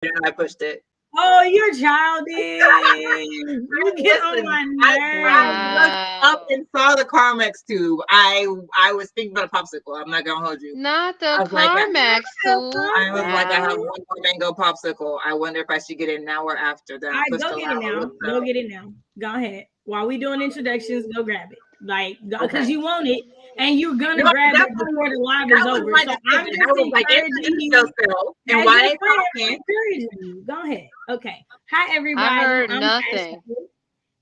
and I pushed it. Oh, you're childish. You get on Listen, my I nerves. looked up Wow. and saw the Carmex tube. I was thinking about a popsicle. I'm not gonna hold you. Not the I was like, Carmex tube. I was like, I have Wow. one more mango popsicle. I wonder if I should get it now or after. Then All I right, pushed go the get it lava. now. Looked Go up. get it now. Go ahead. While we doing introductions, go grab it. Like, because Okay. you want it, and you're gonna No, grab that it was before the live is that was over. my So I'm decision. I just was like, encouraging introduce you yourself and as why your they friend. I'm talking. encouraging you. Go ahead. Okay. Hi, I everybody. heard I'm nothing. Ashley.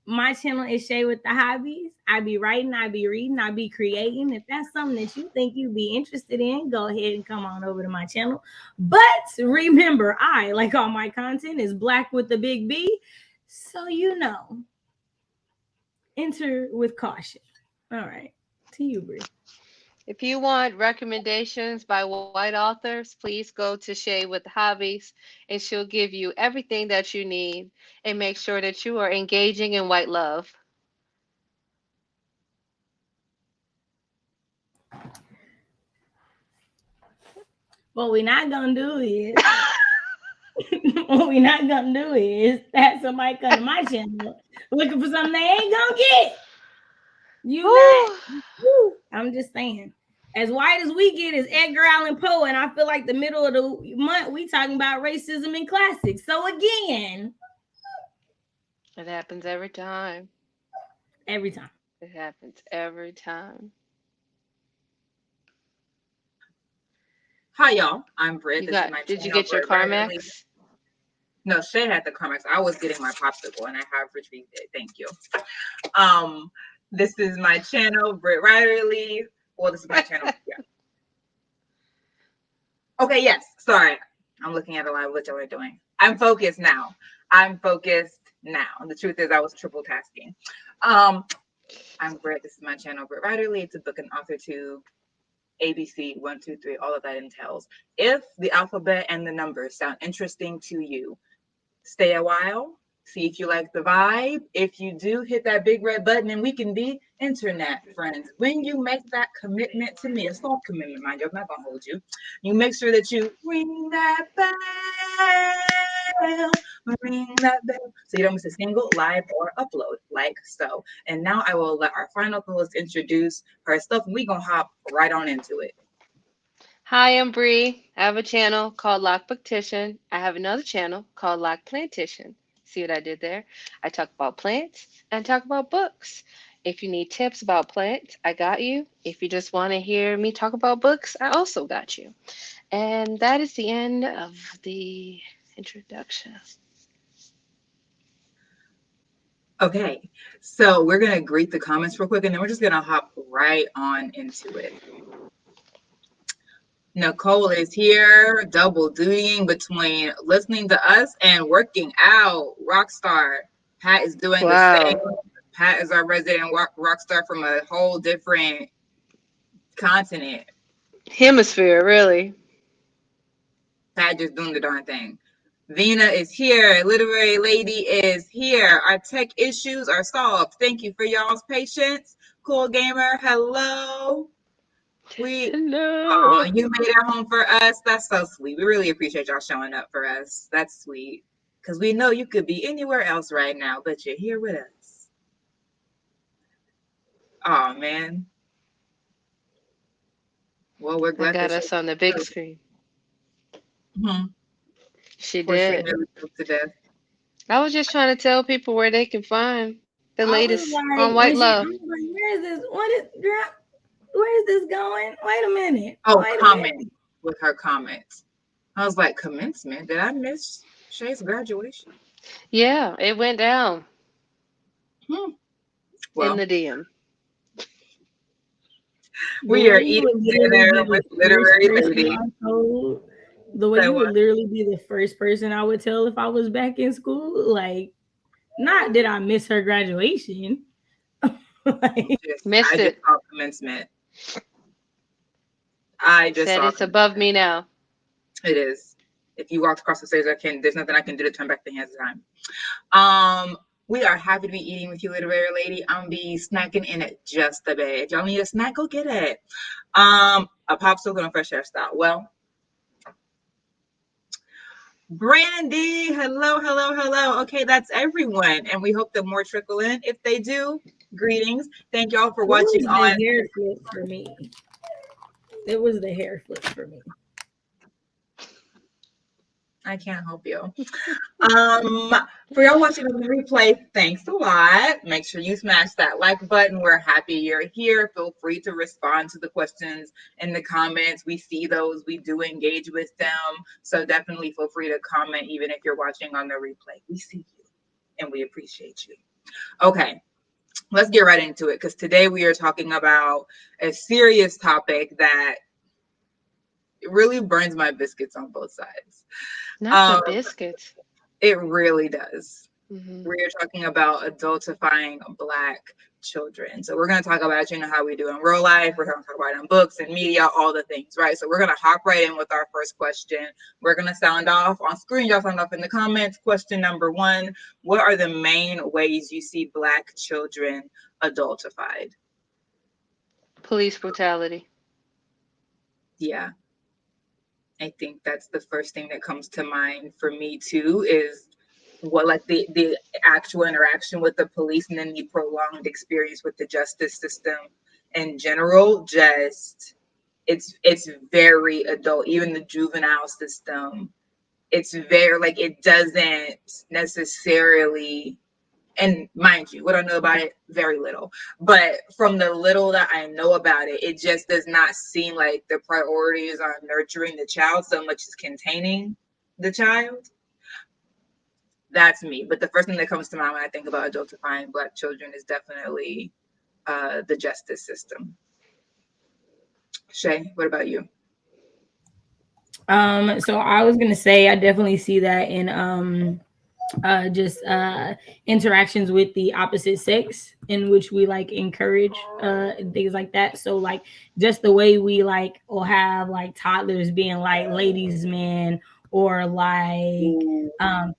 My channel is Shay with the Hobbies. I be writing, I be reading, I be creating. If that's something that you think you'd be interested in, go ahead and come on over to my channel. But remember, I, like all my content, is black with the big B. So you know, enter with caution. All right. To you, Brie. If you want recommendations by white authors, please go to Shay with Hobbies and she'll give you everything that you need and make sure that you are engaging in white love. What we're not gonna do is what we're not gonna do is have somebody come to my channel looking for something they ain't gonna get. You not. Whew. Woo. I'm just saying. As white as we get is Edgar Allan Poe, and I feel like the middle of the month we talking about racism and classics. So again, It happens every time. every time. It happens every time. Hi y'all, I'm Britt. You This is got, my did you channel, get your Britt Writerly. Carmex? No, Shay had the Carmex. I was getting my popsicle and I have retrieved it. Thank you. Um, this is my channel, Britt Writerly. Well, this is my channel. Yeah. Okay, yes. Sorry. I'm looking at a live. What y'all are doing. I'm focused now. I'm focused now. The truth is I was triple tasking. I'm Britt. This is my channel, Britt Writerly. It's a book and author tube. ABC, 1, 2, 3, all of that entails. If the alphabet and the numbers sound interesting to you, stay a while, see if you like the vibe. If you do, hit that big red button and we can be internet friends. When you make that commitment to me, a soft commitment, mind you, I'm not gonna hold you. You make sure that you ring that bell, ring that bell, so you don't miss a single live or upload, like so. And now I will let our final co-host introduce her stuff, and we gonna hop right on into it. Hi, I'm Bree. I have a channel called Lock Booktician. I have another channel called Lock Plantition. See what I did there? I talk about plants and talk about books. If you need tips about plants, I got you. If you just want to hear me talk about books, I also got you. And that is the end of the introduction. Okay, so we're gonna greet the comments real quick, and then we're just gonna hop right on into it. Nicole is here, double dutying between listening to us and working out. Rockstar. Pat is doing the same. Wow. Pat is our resident rock star from a whole different continent. Hemisphere, really. Pat just doing the darn thing. Vina is here. Literary lady is here. Our tech issues are solved. Thank you for y'all's patience. Cool gamer, hello. We Hello. you made it home for us. That's so sweet. We really appreciate y'all showing up for us. That's sweet. Because we know you could be anywhere else right now, but you're here with us. Oh, man. Well, we're I glad got that us on the big screen. mm-hmm. She Poor Shay did. nearly choked to death. I was just trying to tell people where they can find the I was latest on like, White when she, I Love. was like, where is this? What is girl? Where is this going? Wait a minute. Oh, Wait a comment minute. with her comments. I was like, commencement? Did I miss Shay's graduation? Yeah, it went down Hmm. in Well, the DM. The we way are you eating would literally dinner be with the first literary person lady. I told. The way So you would literally be the first person I would tell if I was back in school. Like, not did I miss her graduation. Like, I Missed just it. saw commencement. I just Said saw it's above commencement. me now. It is. If you walked across the stairs, there's nothing I can do to turn back the hands of time. We are happy to be eating with you, literary lady. I'm be snacking in it just a bit. If y'all need a snack, go get it. A popsicle and a fresh hairstyle. Well, Brandy, hello, hello, hello. Okay, that's everyone. And we hope that more trickle in. If they do, greetings. Thank y'all for It watching was the on. hair flip for me. It was the hair flip for me. I can't help you. For y'all watching on the replay, thanks a lot. Make sure you smash that like button. We're happy you're here. Feel free to respond to the questions in the comments. We see those, we do engage with them. So definitely feel free to comment, even if you're watching on the replay. We see you and we appreciate you. Okay, let's get right into it because today we are talking about a serious topic that really burns my biscuits on both sides. Not the Um, biscuits. it really does. Hmm. We're talking about adultifying Black children. So we're going to talk about, how we do in real life. We're going to talk about it in books and media, all the things, right? So we're going to hop right in with our first question. We're going to sound off on screen. Y'all sound off in the comments. Question number 1, what are the main ways you see Black children adultified? Police brutality. Yeah, I think that's the first thing that comes to mind for me too, is what, like, the actual interaction with the police and then the prolonged experience with the justice system in general. Just it's very adult. Even the juvenile system, it's very, like, it doesn't necessarily, and mind you, what I know about it, very little. But from the little that I know about it, it just does not seem like the priorities are nurturing the child so much as containing the child. That's me. But the first thing that comes to mind when I think about adultifying Black children is definitely the justice system. Shay, what about you? So I was gonna say I definitely see that in just interactions with the opposite sex in which we like encourage and things like that. So like just the way we like or have like toddlers being like ladies men or like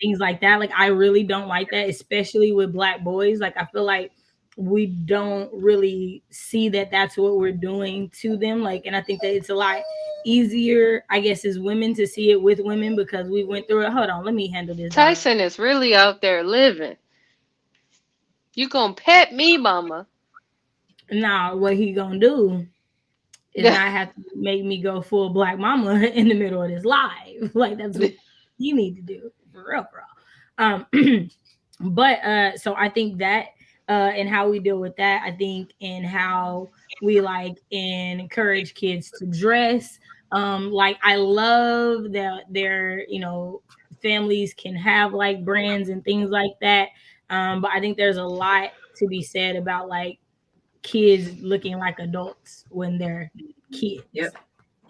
things like that. Like I really don't like that, especially with Black boys. Like I feel like we don't really see that that's what we're doing to them. Like, and I think that it's a lot easier, I guess, as women to see it with women because we went through it. Hold on, let me handle this dog. Tyson is really out there living. You gonna pet me, mama? Now, what he gonna do is not have to make me go full Black mama in the middle of this live. Like that's what you need to do for real, bro. But so I think that and how we deal with that, I think in how we like encourage kids to dress. Like I love that their, families can have like brands and things like that. But I think there's a lot to be said about like kids looking like adults when they're kids, Yep.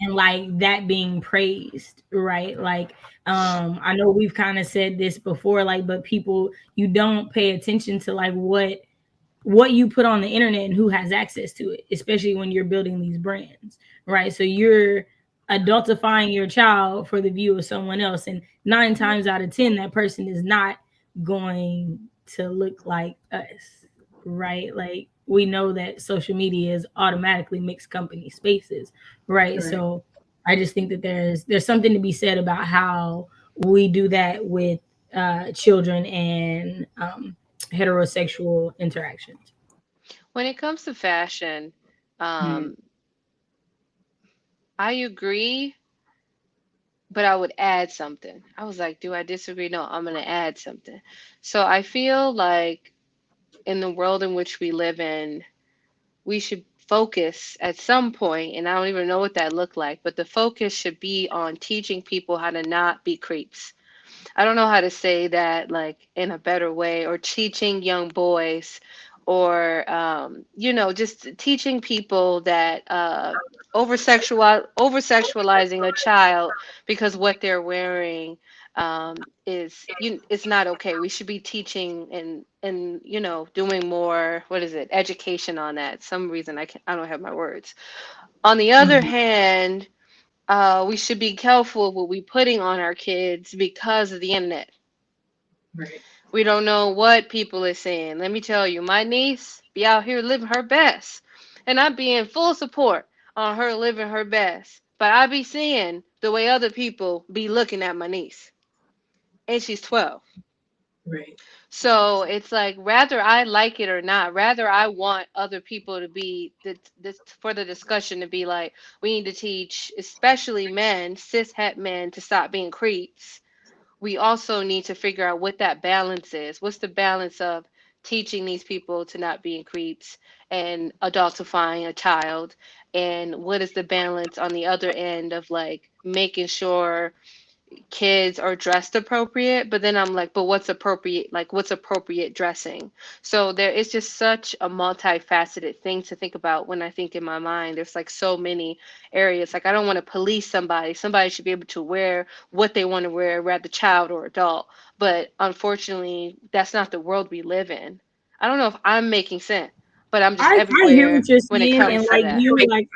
and like that being praised, right? Like I know we've kind of said this before, like, but people, you don't pay attention to like what you put on the internet and who has access to it, especially when you're building these brands, right? So you're adultifying your child for the view of someone else, and 9 times out of 10 that person is not going to look like us, right? Like we know that social media is automatically mixed company spaces, right? Right. So I just think that there's something to be said about how we do that with children and heterosexual interactions. When it comes to fashion, Mhm. um, I agree, but I would add something. I was like, do I disagree? No, I'm gonna add something. So I feel like in the world in which we live in, we should focus at some point, and I don't even know what that looked like, but the focus should be on teaching people how to not be creeps. I don't know how to say that like in a better way, or teaching young boys, or just teaching people that over sexualizing a child because what they're wearing it's not okay. We should be teaching and doing more, what is it, education on that. Some reason I don't have my words. On the other Mhm. hand, we should be careful what we putting on our kids because of the internet. Right. We don't know what people are saying. Let me tell you, my niece be out here living her best, and I be in full support on her living her best. But I be seeing the way other people be looking at my niece. and she's 12. Right. So it's like, rather I like it or not, rather I want other people to be this for the discussion to be like, we need to teach, especially men, cis het men, to stop being creeps. We also need to figure out what that balance is. What's the balance of teaching these people to not being creeps and adultifying a child? And what is the balance on the other end of like making sure kids are dressed appropriate, but then I'm like, but what's appropriate? Like, what's appropriate dressing? So there is just such a multifaceted thing to think about when I think in my mind. There's like so many areas. Like, I don't want to police somebody. Somebody should be able to wear what they want to wear, whether child or adult. But unfortunately, that's not the world we live in. I don't know if I'm making sense, but I'm just I hear what everywhere you're when it saying, and comes to like that. you, like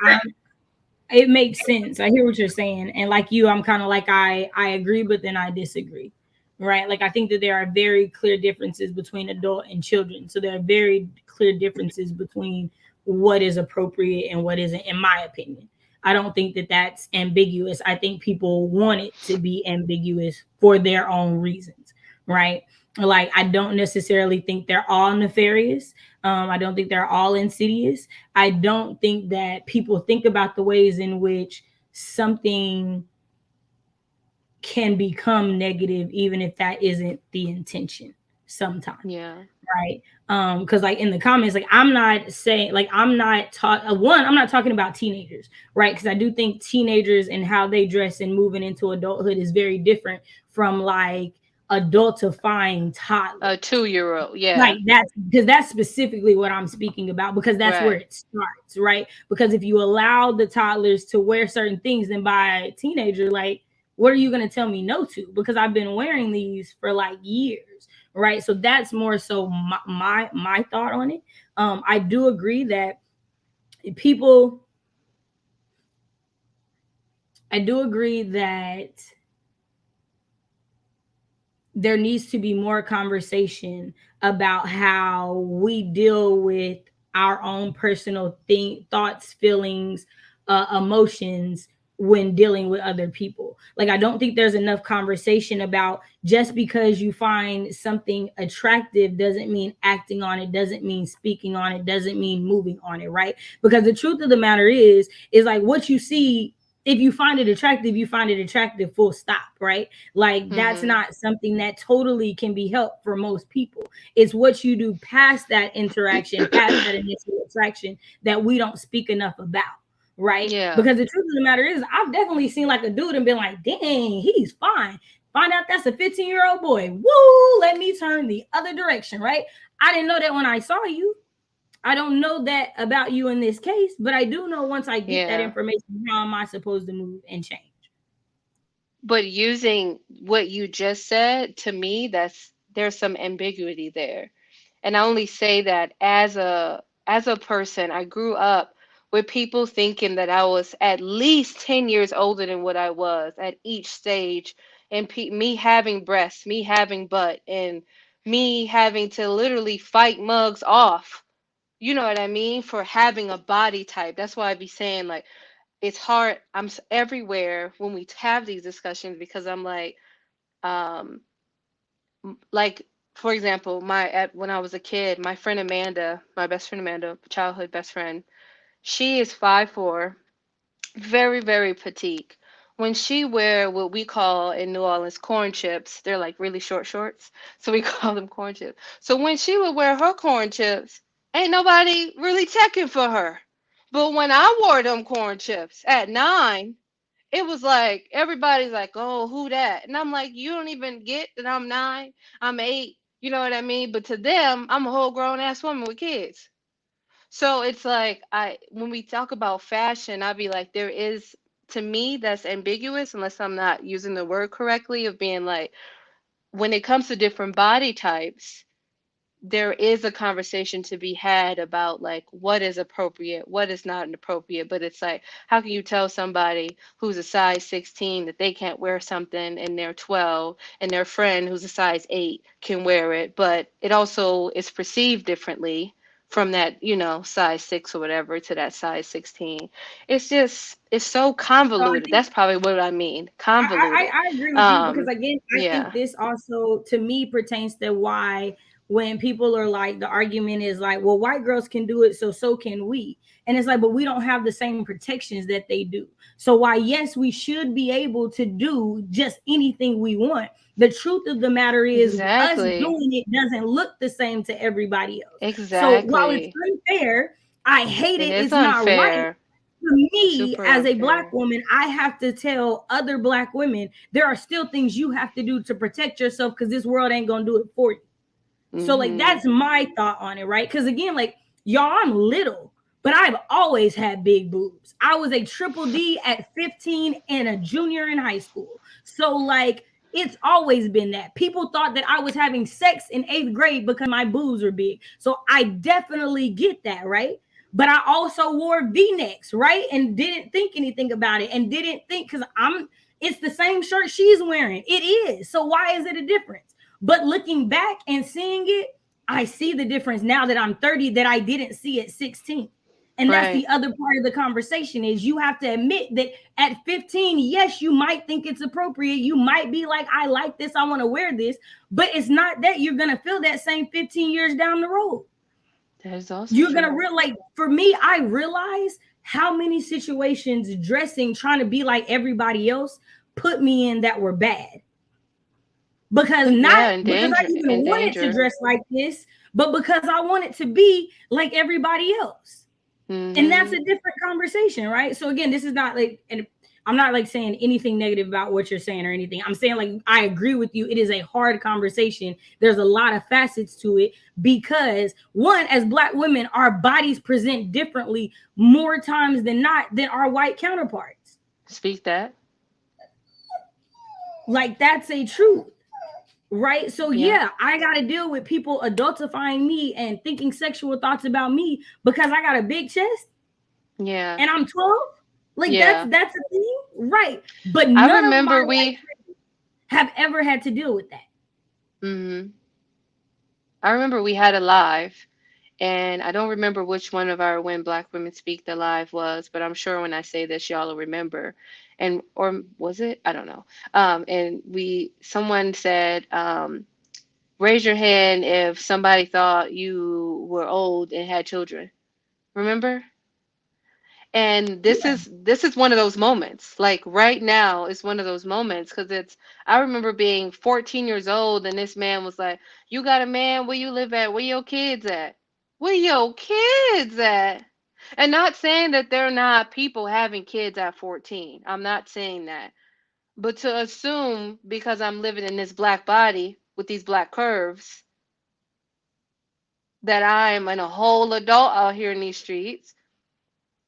it makes sense. I hear what you're saying, and like you, I'm kind of like I agree, but then I disagree, right? Like I think that there are very clear differences between adult and children. So there are very clear differences between what is appropriate and what isn't, in my opinion. I don't think that that's ambiguous. I think people want it to be ambiguous for their own reasons, right? Like I don't necessarily think they're all nefarious. I don't think they're all insidious. I don't think that people think about the ways in which something can become negative, even if that isn't the intention sometimes. Yeah. Right. Because like in the comments, like I'm not saying like I'm not I'm not talking about teenagers, right? Because I do think teenagers and how they dress and moving into adulthood is very different from like adultifying toddlers. A 2-year-old. Like Yeah. that's because that's specifically what I'm speaking about, because that's where Right. it starts, right? Because if you allow the toddlers to wear certain things, then by a teenager, like, what are you going to tell me no to? Because I've been wearing these for like years, right? So that's more so my thought on it. I do agree that people, I do agree that there needs to be more conversation about how we deal with our own personal thoughts, feelings, emotions when dealing with other people. Like I don't think there's enough conversation about just because you find something attractive doesn't mean acting on it, doesn't mean speaking on it, doesn't mean moving on it, right? Because the truth of the matter is like what you see, if you find it attractive, you find it attractive, full stop, right? Like that's Mm-hmm. not something that totally can be helped for most people. It's what you do past that interaction, past that initial attraction, that we don't speak enough about, right? Yeah. Because the truth of the matter is, I've definitely seen like a dude and been like, dang, he's fine. Find out that's a 15-year-old boy. Woo, let me turn the other direction, right? I didn't know that when I saw you. I don't know that about you in this case, but I do know once I get that Yeah. information, how am I supposed to move and change? But using what you just said, to me, that's there's some ambiguity there. And I only say that as a person, I grew up with people thinking that I was at least 10 years older than what I was at each stage, and me having breasts, me having butt, and me having to literally fight mugs off. You know what I mean? For having a body type. That's why I be saying like it's hard. Everywhere when we have these discussions because I'm um, like for example, when I was a kid, my friend Amanda, my best friend Amanda, childhood best friend, she is 5'4", very very petite. When she wear what we call in New Orleans corn chips, they're like really short shorts, so we call them corn chips. So when she would wear her corn chips, ain't nobody really checking for her. But when I wore them corn chips at 9, it was like everybody's like, "Oh, who that?" And I'm like, "You don't even get that I'm 9, I'm 8." You know what I mean? But to them, I'm a whole grown ass woman with kids. So it's like I when we talk about fashion, I'd be like, there is to me that's ambiguous unless I'm not using the word correctly of being like when it comes to different body types there is a conversation to be had about like what is appropriate, what is not appropriate. But it's like, how can you tell somebody who's a size 16 that they can't wear something and they're 12 and their friend who's a size 8 can wear it, but it also is perceived differently from that, size 6 or whatever to that size 16. It's so So I convoluted. think That's probably what I mean. I, Convoluted. I agree with you because again, I think Yeah. this also to me pertains to why when people are like the argument is like, well, white girls can do it, so can we. And it's like, but we don't have the same protections that they do. So why, yes, we should be able to do just anything we want. The truth of the matter is us Exactly. doing it doesn't look the same to everybody else. So while it's Exactly. unfair, I hate It it. is It's not right. unfair. For me Super as a black unfair. woman, I have to tell other black women there are still things you have to do to protect yourself because this world ain't gonna do it for you. So like Hmm. that's my thought on it, right? Because again, like y'all, I'm little, but I've always had big boobs. I was a triple D at 15 and a junior in high school. So like it's always been that. People thought that I was having sex in 8th grade because my boobs were big. So I definitely get that, right? But I also wore V-necks, right? And didn't think anything about it and didn't think because it's the same shirt she's wearing. It is. So why is it a difference? But looking back and seeing it, I see the difference now that I'm 30 that I didn't see at 16. And that's Right. the other part of the conversation is you have to admit that at 15, yes, you might think it's appropriate. You might be like, I like this. I want to wear this. But it's not that you're going to feel that same 15 years down the road. That is also You're going true. to realize, for me, I realize how many situations dressing, trying to be like everybody else, put me in that were bad because not Yeah, in because I danger. even In wanted to danger. dress like this, but because I wanted to be like everybody else. And that's Hmm. a different conversation, right? So again, this is not like, and I'm not like saying anything negative about what you're saying or anything. I'm saying like I agree with you. It is a hard conversation. There's a lot of facets to it because one, as black women, our bodies present differently more times than not than our white counterparts. Speak that. Like that's a truth. Right. So Yeah. yeah, I got to deal with people adultifying me and thinking sexual thoughts about me because I got a big chest Yeah. and I'm 12. Like Yeah. that's a thing, right? But I none of my remember white we. friends have ever had to deal with that. Hmm. I remember we had a live, and I don't remember which one of our When Black Women Speak the live was, but I'm sure when I say this, y'all will remember. And or was it? I don't know. And someone said, raise your hand if somebody thought you were old and had children. Remember? And this is one of those moments. Like right now is one of those moments because I remember being 14 years old and this man was like, "You got a man? Where you live at? Where your kids at? Where your kids at?" And not saying that they're not people having kids at 14. I'm not saying that. But to assume because I'm living in this black body with these black curves that I'm a whole adult out here in these streets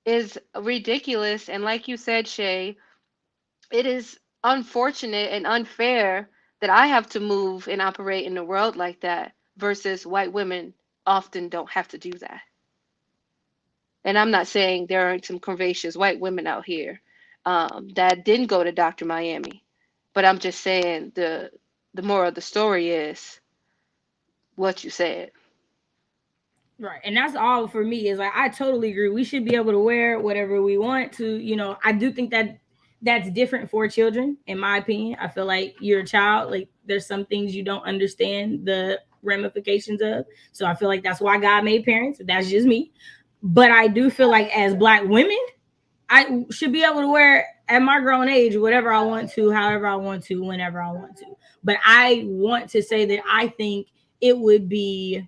is ridiculous. And like you said, Shay, it is unfortunate and unfair that I have to move and operate in the world like that versus white women often don't have to do that. And I'm not saying there aren't some curvaceous white women out here that didn't go to Dr. Miami, but I'm just saying the moral of the story is what you said. Right. And that's all for me is like I totally agree. We should be able to wear whatever we want to, I do think that that's different for children, in my opinion. I feel like you're a child, like there's some things you don't understand the ramifications of. So I feel like that's why God made parents. That's just me. But I do feel like as black women, I should be able to wear at my grown age whatever I want to, however I want to, whenever I want to. But I want to say that I think it would be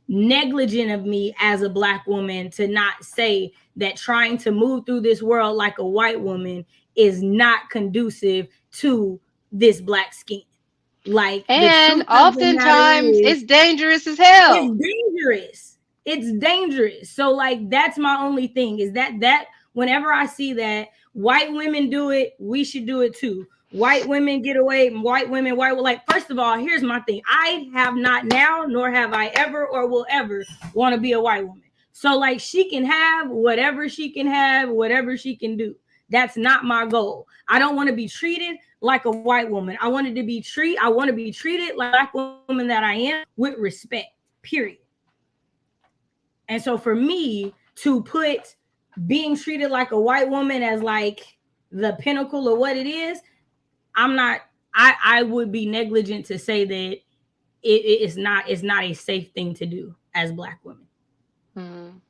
negligent of me as a black woman to not say that trying to move through this world like a white woman is not conducive to this black skin. Like the And truth of the matter oftentimes is it's dangerous as hell. it's dangerous. It's dangerous. So like that's my only thing is that whenever I see that white women do it, we should do it too. White women get away, white women, like first of all, here's my thing. I have not now, nor have I ever or will ever want to be a white woman. So like she can have whatever she can have, whatever she can do. That's not my goal. I don't want to be treated like a white woman. I want to be treated like a black woman that I am with respect. Period. And so for me to put being treated like a white woman as like the pinnacle of what it is, I'm not, I would be negligent to say that it's not a safe thing to do as Black women. Mhm.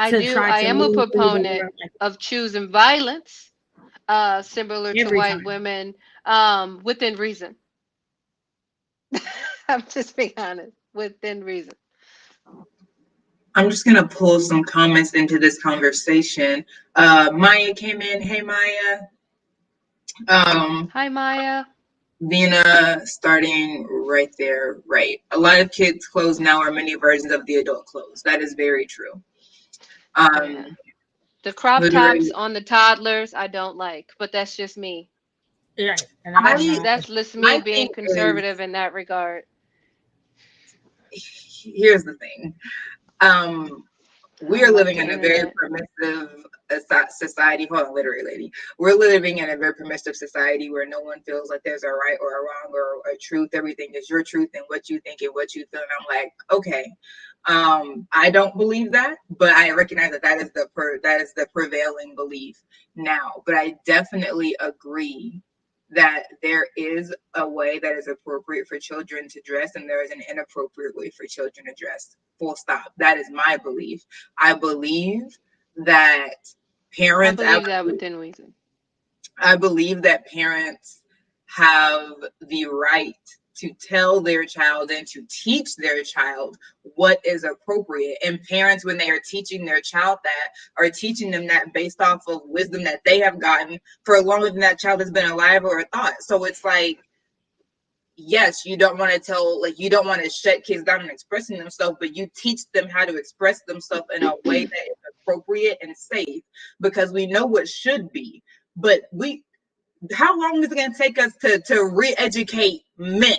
To try I to am a move through the proponent world like of choosing violence, similar to every white time. women, within reason. I'm just being honest, within reason. I'm just gonna pull some comments into this conversation. Maya came in. Hey Maya. Um, Hi, Maya. Vina starting right there. Right. A lot of kids' clothes now are many versions of the adult clothes. That is very true. Yeah. Um, The crop tops literally, on the toddlers, I don't like, but that's just me. Right. And I That's just me my being thing is, conservative in that regard. here's the thing. Um, I we are don't like living the in a very internet. permissive society. Hold on, literary lady. We're living in a very permissive society where no one feels like there's a right or a wrong or a truth. Everything is your truth and what you think and what you feel. And I'm like, okay, I don't believe that, but I recognize that that is the prevailing belief now. But I definitely agree that there is a way that is appropriate for children to dress and there is an inappropriate way for children to dress. Full stop. That is my belief. I believe that I parents believe that absolutely, within reason. I believe that parents have the right to tell their child and to teach their child what is appropriate. And parents, when they are teaching their child that, are teaching them that based off of wisdom that they have gotten for longer than that child has been alive or a thought. So it's like, yes, you don't want to you don't want to shut kids down and expressing themselves, but you teach them how to express themselves in a way that is appropriate and safe because we know what should be. But how long is it going to take us to re-educate men?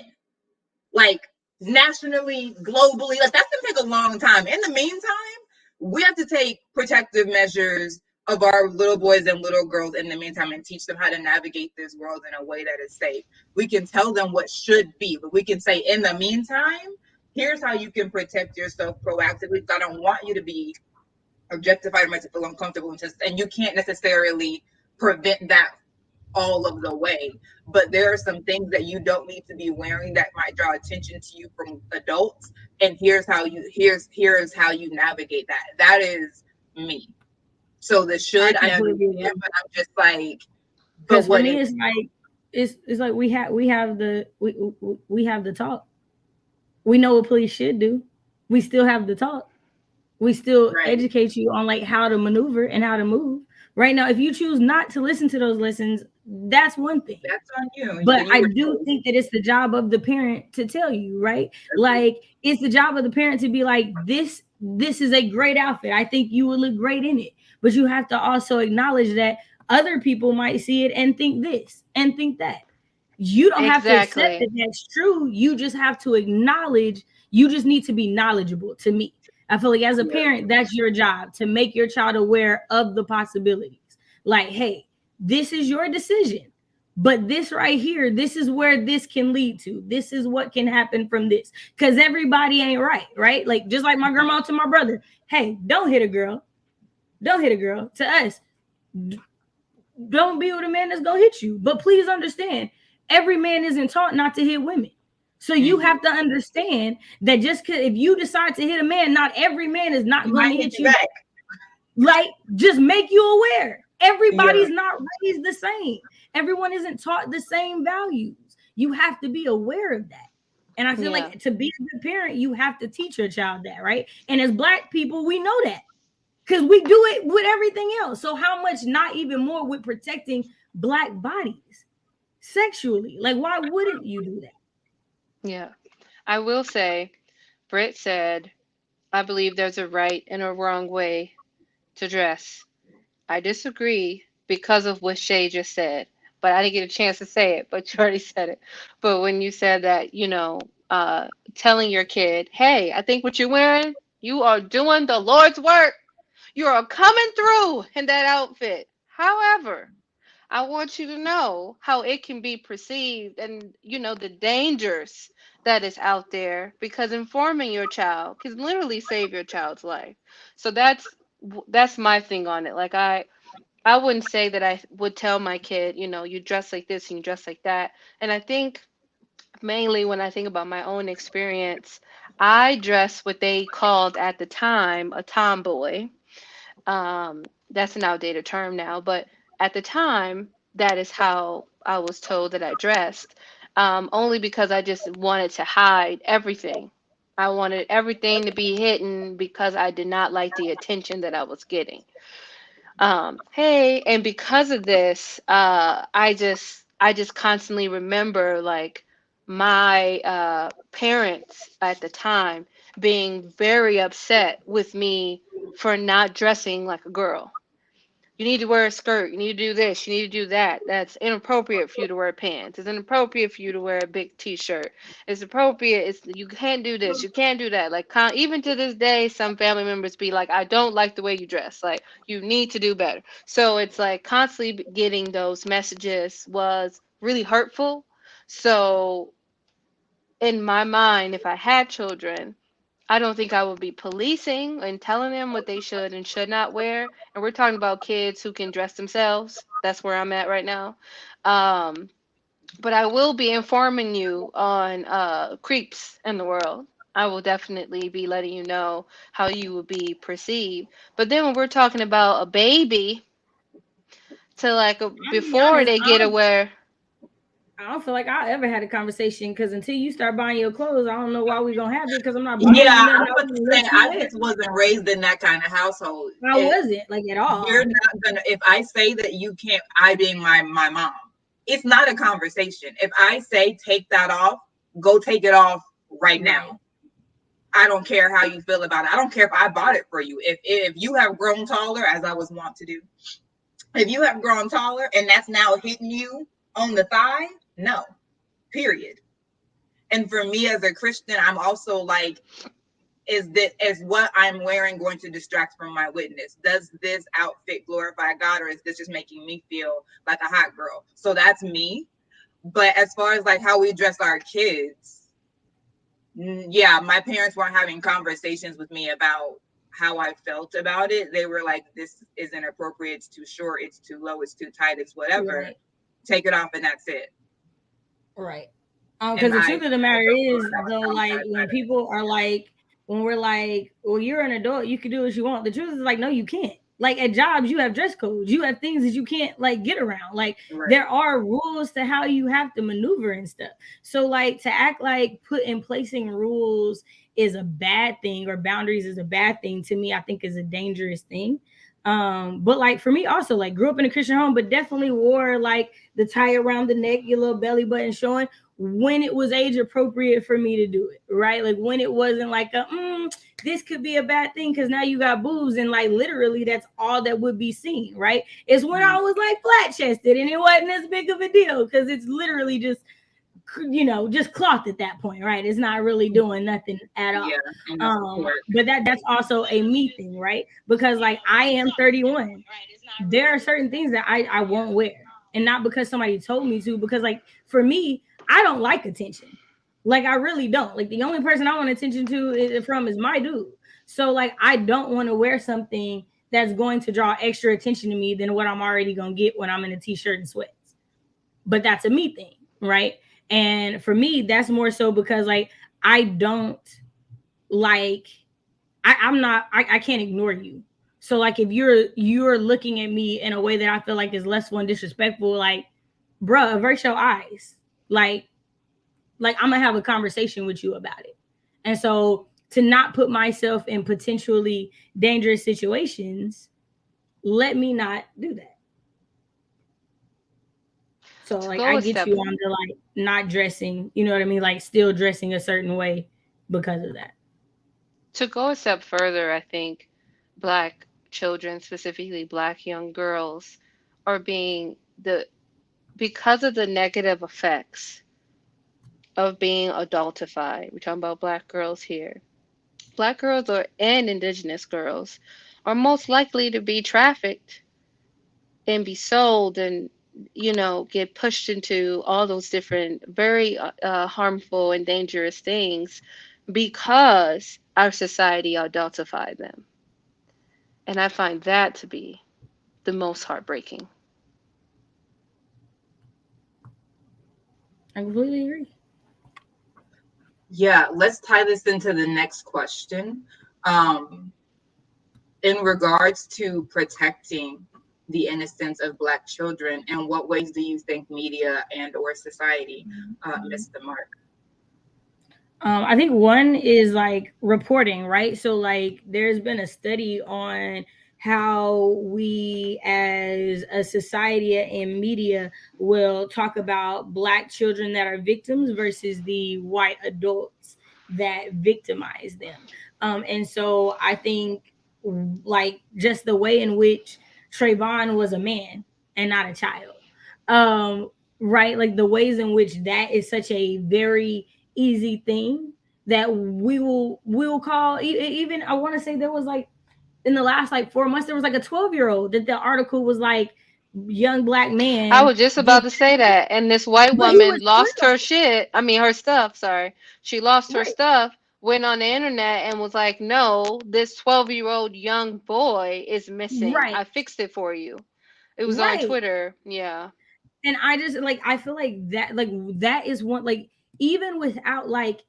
Like nationally, globally, like that's gonna take a long time. In the meantime, we have to take protective measures of our little boys and little girls in the meantime and teach them how to navigate this world in a way that is safe. We can tell them what should be, but we can say in the meantime, here's how you can protect yourself proactively. I don't want you to be objectified or make you feel uncomfortable, and you can't necessarily prevent that all of the way. But there are some things that you don't need to be wearing that might draw attention to you from adults. And here's how you navigate that. That is me. So the I should I completely understand, agree. but I'm just like, but Because for what me, if it's like it's like we have the talk. We know what police should do. We still have the talk. We still right? educate you on like how to maneuver and how to move. Right now, if you choose not to listen to those lessons, that's one thing. That's on you. But Then you I were do told. think that it's the job of the parent to tell you, right? Agreed. Like it's the job of the parent to be like, this is a great outfit. I think you would look great in it. But you have to also acknowledge that other people might see it and think this and think that. You don't have to accept that Exactly. that's true. You just have to acknowledge, you just need to be knowledgeable to me. I feel like as a Yeah. parent, that's your job to make your child aware of the possibilities. Like, hey, this is your decision. But this right here, this is where this can lead to. This is what can happen from this. Because everybody ain't right, right? Like, just like my grandma to my brother, hey, don't hit a girl. Don't hit a girl. To us, don't be with a man that's gonna hit you. But please understand, every man isn't taught not to hit women. So you Mm-hmm. have to understand that just cause if you decide to hit a man, not every man is He not going might to hit hit you you. back. Like, just make you aware. Yeah. Everybody's not raised the same. Everyone isn't taught the same values. You have to be aware of that. And I feel Yeah. like to be a good parent, you have to teach your child that, right? And as Black people, we know that because we do it with everything else. So how much not even more with protecting Black bodies sexually? Like, why wouldn't you do that? Yeah. I will say, Britt said, I believe there's a right and a wrong way to dress. I disagree because of what Shay just said, but I didn't get a chance to say it, but you already said it. But when you said that, telling your kid, hey, I think what you're wearing, you are doing the Lord's work. You are coming through in that outfit. However, I want you to know how it can be perceived and, the dangers that is out there, because informing your child can literally save your child's life. So that's my thing on it. Like I wouldn't say that I would tell my kid, you dress like this and you dress like that. And I think mainly when I think about my own experience, I dressed what they called at the time a tomboy. That's an outdated term now, but at the time, that is how I was told that I dressed. Only because I just wanted to hide everything. I wanted everything to be hidden because I did not like the attention that I was getting. Hey, and because of this, I just constantly remember like my parents at the time being very upset with me for not dressing like a girl. You need to wear a skirt. You need to do this. You need to do that. That's inappropriate for you to wear pants. It's inappropriate for you to wear a big t-shirt. It's appropriate. You can't do this. You can't do that. Like even to this day, some family members be like, I don't like the way you dress. Like you need to do better. So it's like constantly getting those messages was really hurtful. So in my mind, if I had children, I don't think I would be policing and telling them what they should and should not wear. And we're talking about kids who can dress themselves. That's where I'm at right now. Um, but I will be informing you on creeps in the world. I will definitely be letting you know how you will be perceived. But then when we're talking about a baby, to like I'll be before honest, they get aware. I don't feel like I ever had a conversation because until you start buying your clothes, I don't know why we gonna have it because I'm not buying Yeah, you I nothing was I about to wouldn't say let you I wear. just wasn't raised in that kind of household. I wasn't like at all. You're not gonna, if I say that you can't, I being my mom, it's not a conversation. If I say take that off, go take it off right now. I don't care how you feel about it. I don't care if I bought it for you. If you have grown taller, as I was wont to do, if you have grown taller and that's now hitting you on the thigh, no, period. And for me as a Christian, I'm also like, is what I'm wearing going to distract from my witness? Does this outfit glorify God, or is this just making me feel like a hot girl? So that's me. But as far as like how we dress our kids, yeah, my parents weren't having conversations with me about how I felt about it. They were like, this is inappropriate, it's too short, it's too low, it's too tight, it's whatever. Right. Take it off and that's it. Right. And Because the truth of the matter is, though, like when I people are like, when we're like, well, you're an adult, you can do what you want. The truth is, like, no, you can't. Like at jobs, you have dress codes, you have things that you can't like get around. Like there are rules to how you have to maneuver and stuff. So, like to act like placing rules is a bad thing or boundaries is a bad thing to me, I think is a dangerous thing. But like for me, also like grew up in a Christian home, but definitely wore like the tie around the neck, your little belly button showing when it was age appropriate for me to do it, right? Like when it wasn't like this could be a bad thing because now you got boobs and like literally that's all that would be seen, right? It's when I was like flat chested and it wasn't as big of a deal because it's literally just just cloth at that point, right? It's not really doing nothing at all. Yeah, but that's also a me thing, right? Because like I am 31. There are certain things that I won't wear. And not because somebody told me to, because like for me, I don't like attention. Like I really don't. Like the only person I want attention from is my dude. So like I don't want to wear something that's going to draw extra attention to me than what I'm already gonna get when I'm in a t-shirt and sweats. But that's a me thing, right? And for me, that's more so because like I don't like I can't ignore you. So like if you're looking at me in a way that I feel like is less one disrespectful, like bruh, avert your eyes. Like I'm gonna have a conversation with you about it. And so to not put myself in potentially dangerous situations, let me not do that. So like I get you on the like not dressing, you know what I mean? Like still dressing a certain way because of that. To go a step further, I think Black children, specifically Black young girls, are being because of the negative effects of being adultified. We're talking about Black girls here. Black girls and Indigenous girls are most likely to be trafficked and be sold and get pushed into all those different very harmful and dangerous things because our society adultified them. And I find that to be the most heartbreaking. I completely agree. Yeah, let's tie this into the next question. Um, in regards to protecting the innocence of Black children, in what ways do you think media and or society missed the mark? I think one is like reporting, right? So like there's been a study on how we as a society and media will talk about Black children that are victims versus the white adults that victimize them. And so I think like just the way in which Trayvon was a man and not a child. Right? Like the ways in which that is such a very easy thing that we will call even I want to say there was like in the last like 4 months there was like a 12-year-old that the article was like young Black I man was just get about to say that. And this white but he woman was lost her 12, shit. I mean, her stuff, sorry. She lost her right, stuff, went on the internet and was like, no, this 12-year-old young boy is missing. right, I fixed it for you. It was on right. Twitter. Yeah. And I just like I feel like that is one like even without like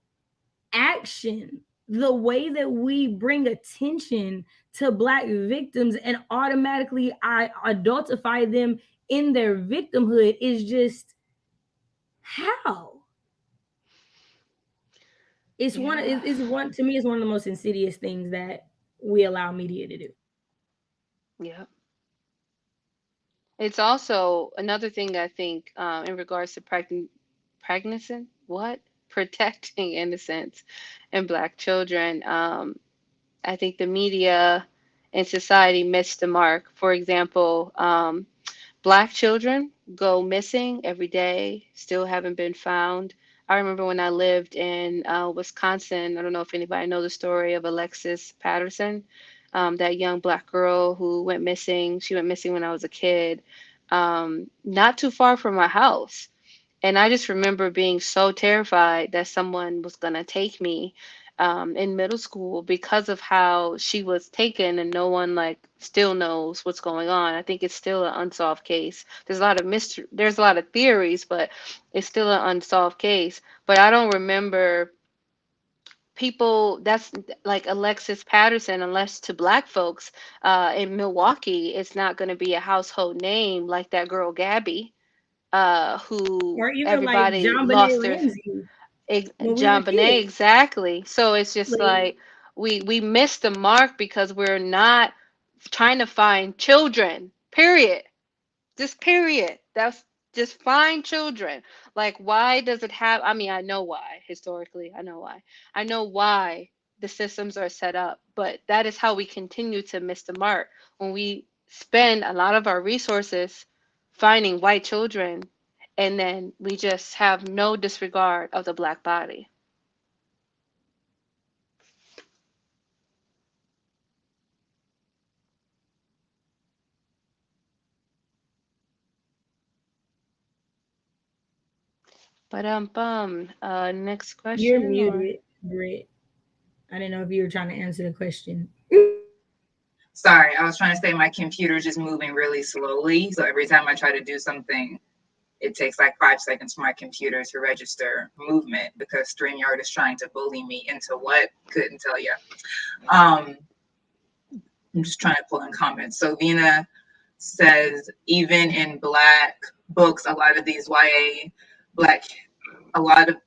action, the way that we bring attention to Black victims and automatically I adultify them in their victimhood is just how Yeah. it's one to me it's one of the most insidious things that we allow media to do. Yeah. It's also another thing I think in regards to pregnancy, what? Protecting innocence in Black children. I think the media and society missed the mark. For example, Black children go missing every day, still haven't been found. I remember when I lived in Wisconsin. I don't know if anybody knows the story of Alexis Patterson, that young Black girl who went missing. She went missing when I was a kid, not too far from my house. And I just remember being so terrified that someone was going to take me in middle school because of how she was taken and no one like still knows what's going on. I think it's still an unsolved case. There's a lot of mystery, there's a lot of theories, but it's still an unsolved case. But I don't remember people that's like Alexis Patterson, unless to Black folks in Milwaukee, it's not going to be a household name like that girl Gabby, who Or even like everybody John Benet lost their Ramsey when we were John Bonet, kids. exactly. So it's just Like like we missed the mark because we're not trying to find children. Period. Just period. That's just find children. Like why does it have I mean I know why historically. I know why. I know why the systems are set up, but that is how we continue to miss the mark when we spend a lot of our resources finding white children and then we just have no disregard of the Black body. But next you're question or muted, Britt. I didn't know if you were trying to answer the question. Sorry, I was trying to say my computer's just moving really slowly. So every time I try to do something, it takes like 5 seconds for my computer to register movement because StreamYard is trying to bully me into what? Couldn't tell you. Um, I'm just trying to pull in comments. So Vina says, even in Black books, a lot of these YA Black, a lot of,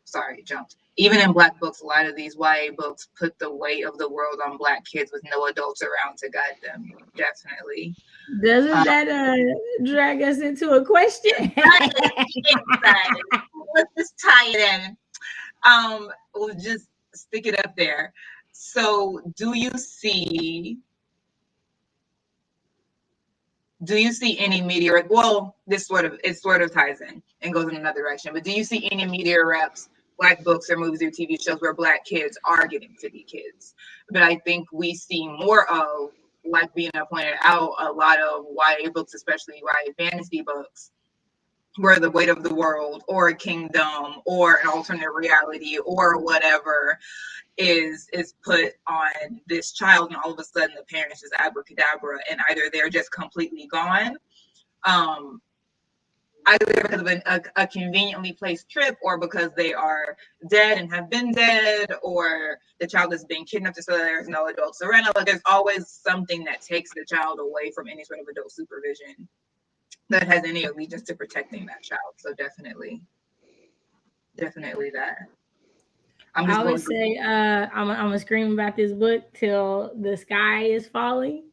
sorry, it jumped. Even in Black books, a lot of these YA books put the weight of the world on Black kids with no adults around to guide them. Definitely. Doesn't that drag us into a question? Let's just tie it in. We'll just stick it up there. So, do you see any media? Well, this sort of ties in and goes in another direction. But do you see any media reps, Black books or movies or TV shows where Black kids are getting to be kids? But I think we see more of, like Bina pointed out, a lot of YA books, especially YA fantasy books, where the weight of the world or a kingdom or an alternate reality or whatever is put on this child, and all of a sudden the parents just abracadabra, and either they're just completely gone, um either because of a conveniently placed trip, or because they are dead and have been dead, or the child is being kidnapped so there's no adult surrender. Like, there's always something that takes the child away from any sort of adult supervision that has any allegiance to protecting that child. So definitely that. I'm I just going always through. say, I'm gonna scream about this book till the sky is falling.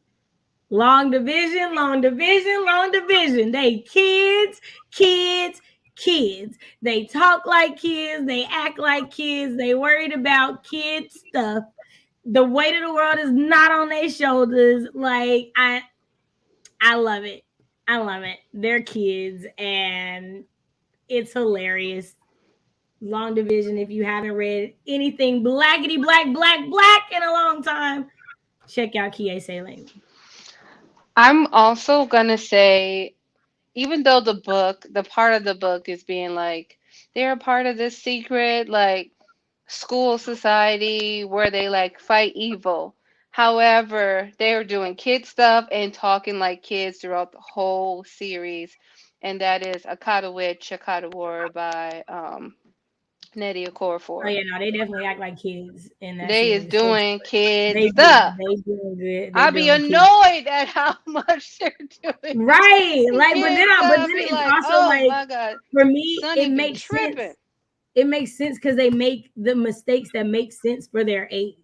Long division, long division, long division. They kids, kids, kids. They talk like kids. They act like kids. They worried about kid stuff. The weight of the world is not on their shoulders. Like, I love it. I love it. They're kids, and it's hilarious. Long division. If you haven't read anything blackety black in a long time, check out Kiese Lane. I'm also gonna say, even though the part of the book is being like, they're a part of this secret, like, school society where they like fight evil. However, they're doing kid stuff and talking like kids throughout the whole series. And that is Akata Witch, Akata War by Nnedi Oh Okorafor. yeah, no, they definitely act like kids in that They is series for doing sure. kid They do. stuff. They doing good. They I be doing kids. annoyed at how much they're doing Right. Like, kid but stuff. then Be it's like, also oh like, my God, for me, Sonny it be makes sense. tripping. It makes sense because they make the mistakes that make sense for their age.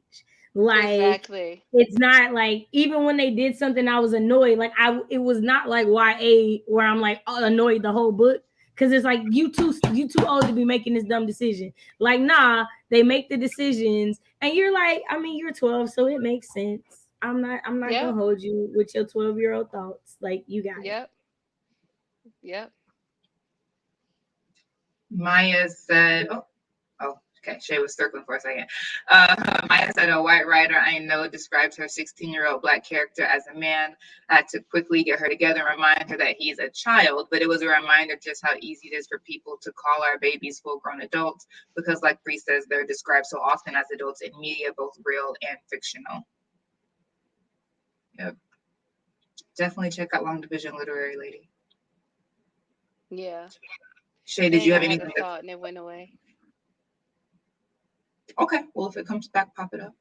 Like, Exactly. it's not like, even when they did something I was annoyed, like, it was not like YA where I'm like, annoyed the whole book. Cause it's like, you too old to be making this dumb decision. Like, nah, they make the decisions and you're like, I mean, you're 12, so it makes sense. I'm not gonna Yep. hold you with your 12-year-old thoughts. Like, you got it. Yep. Yep. Maya said, okay. Shay was circling for a second. Maya said, a white writer I know described her 16-year-old Black character as a man. I had to quickly get her together and remind her that he's a child, but it was a reminder just how easy it is for people to call our babies full-grown adults, because like Bree says, they're described so often as adults in media, both real and fictional. Yep. Definitely check out Long Division, Literary Lady. Yeah. Shay, did Dang, you I have had a anything? thought and it went away. Okay, well, if it comes back, pop it up.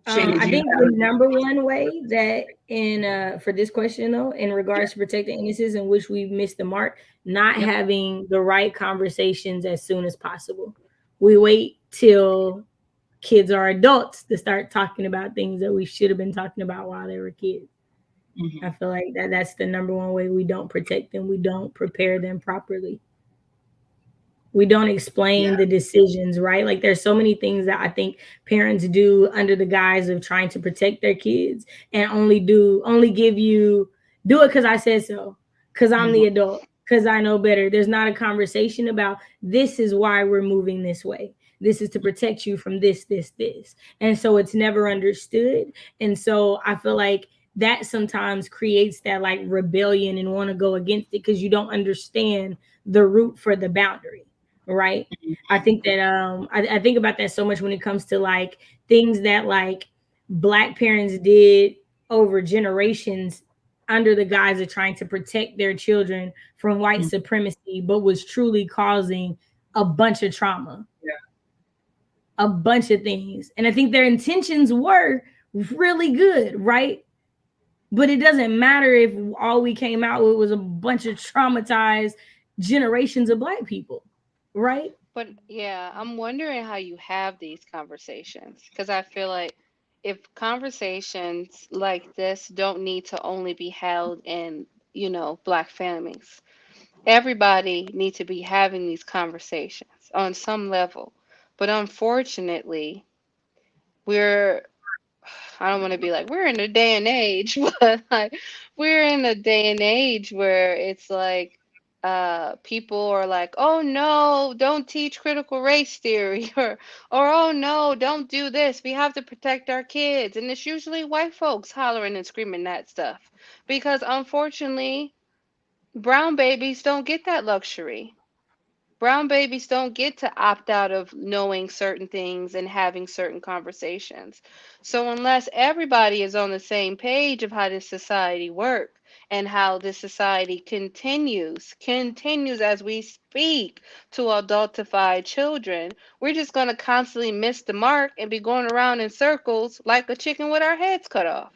Shay, did I you think the number one way that in for this question though, in regards to protecting innocence, in which we've missed the mark, not Yep. having the right conversations as soon as possible. We wait till kids are adults to start talking about things that we should have been talking about while they were kids. I feel like that's the number one way we don't protect them. We don't prepare them properly. We don't explain Yeah. the decisions, right? Like, there's so many things that I think parents do under the guise of trying to protect their kids, and only give you, do it because I said so, because I'm the adult, because I know better. There's not a conversation about, this is why we're moving this way, this is to protect you from this, and so it's never understood. And so I feel like that sometimes creates that like rebellion and want to go against it because you don't understand the root for the boundary, right? I think that I think about that so much when it comes to like things that like Black parents did over generations under the guise of trying to protect their children from white supremacy, but was truly causing a bunch of trauma, a bunch of things. And I think their intentions were really good, right? But it doesn't matter if all we came out with was a bunch of traumatized generations of Black people, right? But yeah, I'm wondering how you have these conversations, because I feel like if conversations like this don't need to only be held in, Black families, everybody needs to be having these conversations on some level. But unfortunately, we're, I don't want to be like, we're in a day and age, but like, we're in a day and age where it's like, people are like, oh no, don't teach critical race theory, or oh no, don't do this. We have to protect our kids. And it's usually white folks hollering and screaming that stuff. Because unfortunately, Brown babies don't get that luxury. Brown babies don't get to opt out of knowing certain things and having certain conversations. So unless everybody is on the same page of how this society works and how this society continues as we speak to adultify children, we're just going to constantly miss the mark and be going around in circles like a chicken with our heads cut off.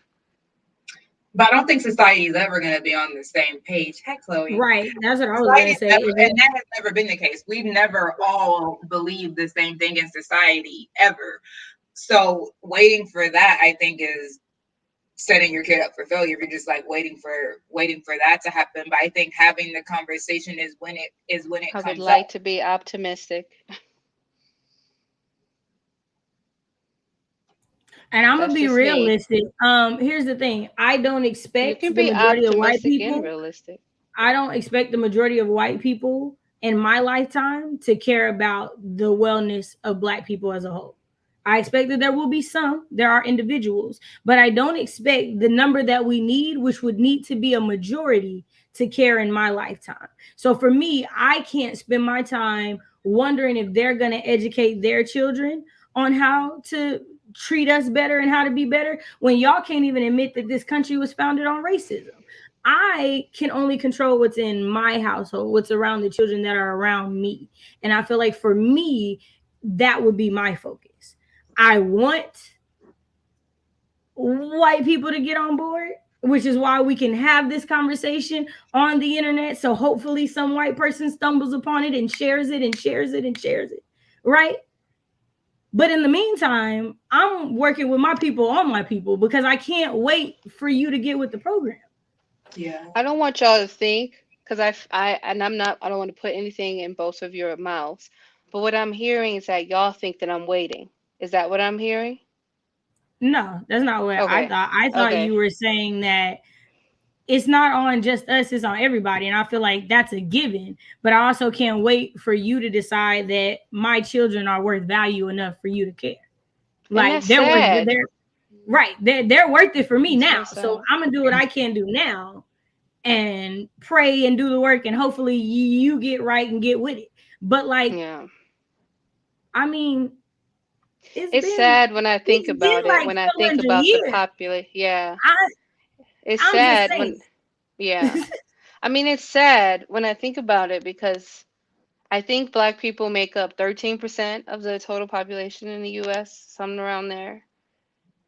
But I don't think society is ever going to be on the same page. Heck, Chloe. Right. That's what I was Society gonna is say. never, and that has never been the case. We've never all believed the same thing in society ever. So waiting for that, I think, is setting your kid up for failure. You're just like waiting for that to happen. But I think having the conversation is when it I would comes up. like to be optimistic. And I'm gonna That's be just me. realistic. Here's the thing. I don't You expect can the be majority of white optimistic and people. realistic. I don't expect the majority of white people in my lifetime to care about the wellness of black people as a whole. I expect that there will be some, there are individuals, but I don't expect the number that we need, which would need to be a majority, to care in my lifetime. So for me, I can't spend my time wondering if they're going to educate their children on how to treat us better and how to be better when y'all can't even admit that this country was founded on racism. I can only control what's in my household, what's around the children that are around me. And I feel like for me, that would be my focus. I want white people to get on board, which is why we can have this conversation on the internet. So hopefully some white person stumbles upon it and shares it and shares it and shares it. Right. But in the meantime, I'm working with my people on my people because I can't wait for you to get with the program. Yeah. I don't want y'all to think, because and I'm not, I don't want to put anything in both of your mouths, but what I'm hearing is that y'all think that I'm waiting. Is that what I'm hearing? No, that's not what I Okay. thought. I thought Okay. you were saying that it's not on just us, it's on everybody. And I feel like that's a given. But I also can't wait for you to decide that my children are worth value enough for you to care. And Like that's sad. they're right. They're worth it for me It's so now. So sad. I'm gonna do what I can do now and pray and do the work and hopefully you get right and get with it. But like, Yeah. I mean, it's It's been sad when I think it's been about it. like When I several think hundred about the years. population. Yeah. I It's I'm just sad saying. when, yeah. I mean, it's sad when I think about it because I think black people make up 13% of the total population in the US, something around there.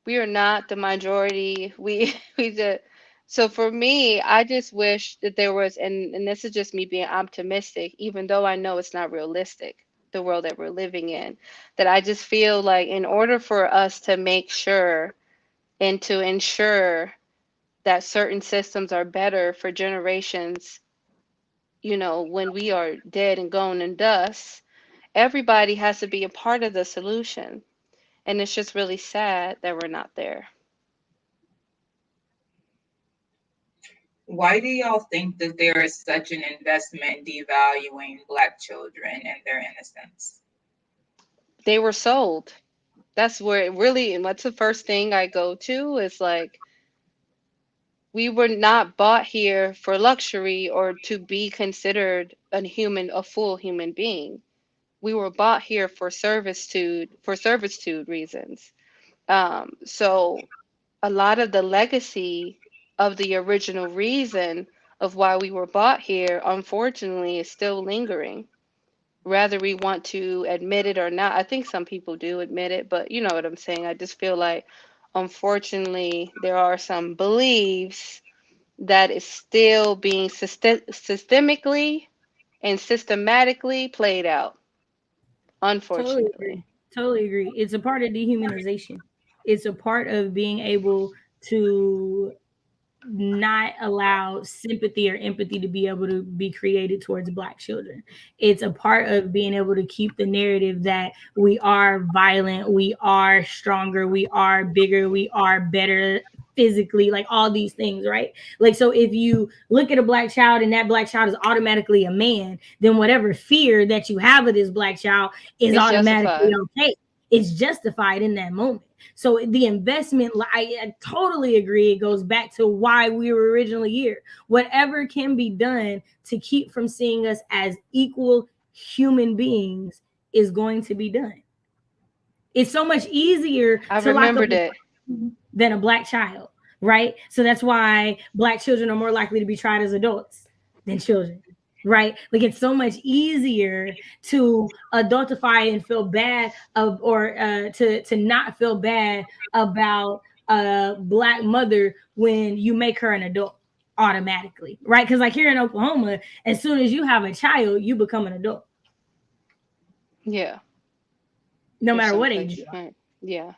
We are not the majority. We the so for me, I just wish that there was, and this is just me being optimistic, even though I know it's not realistic, the world that we're living in, that I just feel like in order for us to make sure and to ensure that certain systems are better for generations, when we are dead and gone in dust, everybody has to be a part of the solution. And it's just really sad that we're not there. Why do y'all think that there is such an investment devaluing Black children and their innocence? They were sold. That's where it really, and what's the first thing I go to is like, we were not bought here for luxury or to be considered a full human being. We were bought here for servitude reasons. So a lot of the legacy of the original reason of why we were bought here, unfortunately, is still lingering. Whether we want to admit it or not, I think some people do admit it, but you know what I'm saying. I just feel like, unfortunately, there are some beliefs that is still being systemically and systematically played out, Totally unfortunately. agree. Totally agree. It's a part of dehumanization. It's a part of being able to not allow sympathy or empathy to be able to be created towards black children. It's a part of being able to keep the narrative that we are violent, we are stronger, we are bigger, we are better physically, like all these things, right? Like, so if you look at a black child and that black child is automatically a man, then whatever fear that you have of this black child is It's automatically justified. okay. It's justified in that moment. So the investment, I totally agree. It goes back to why we were originally here. Whatever can be done to keep from seeing us as equal human beings is going to be done. It's so much easier I to lock up remembered it. than a black child, right? So that's why black children are more likely to be tried as adults than children, right? Like it's so much easier to adultify and feel bad of, or to not feel bad about a black mother when you make her an adult automatically, right? Because like here in Oklahoma, as soon as you have a child, you become an adult, Yeah. no There's matter some what age you places. are. Yeah.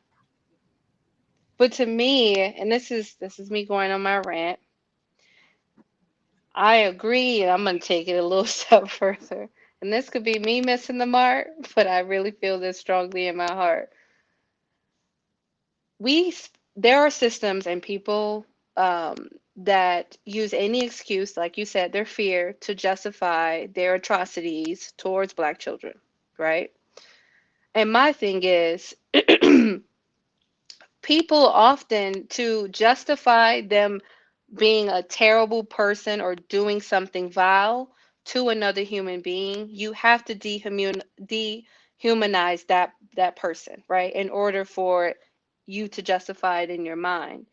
But to me, and this is me going on my rant, I agree, and I'm gonna take it a little step further. And this could be me missing the mark, but I really feel this strongly in my heart. There are systems and people that use any excuse, like you said, their fear to justify their atrocities towards black children, right? And my thing is, people often to justify them being a terrible person or doing something vile to another human being, you have to dehumanize that person, right? In order for you to justify it in your mind.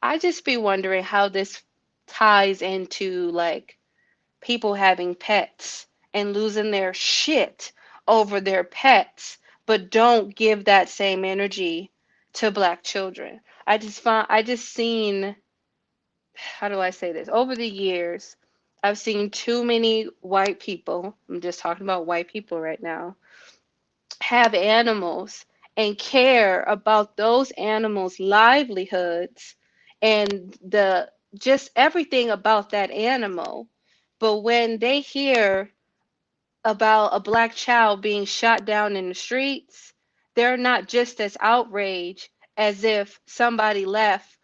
I just be wondering how this ties into like people having pets and losing their shit over their pets, but don't give that same energy to black children. I just seen, how do I say this? Over the years, I've seen too many white people, I'm just talking about white people right now, have animals and care about those animals' livelihoods and the just everything about that animal. But when they hear about a black child being shot down in the streets, they're not just as outraged as if somebody left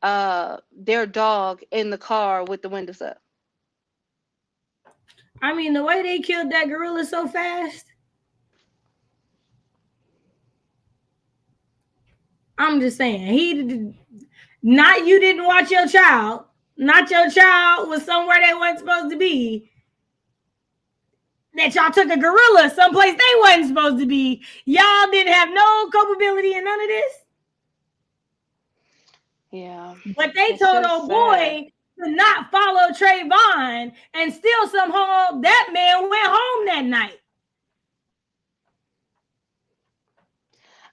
their dog in the car with the windows up. I mean, the way they killed that gorilla so fast, I'm just saying, not you didn't watch your child, not your child was somewhere they weren't supposed to be. That y'all took a gorilla someplace they wasn't supposed to be. Y'all didn't have no culpability in none of this. Yeah, But they it's told just old sad. boy to not follow Trayvon, and still somehow that man went home that night.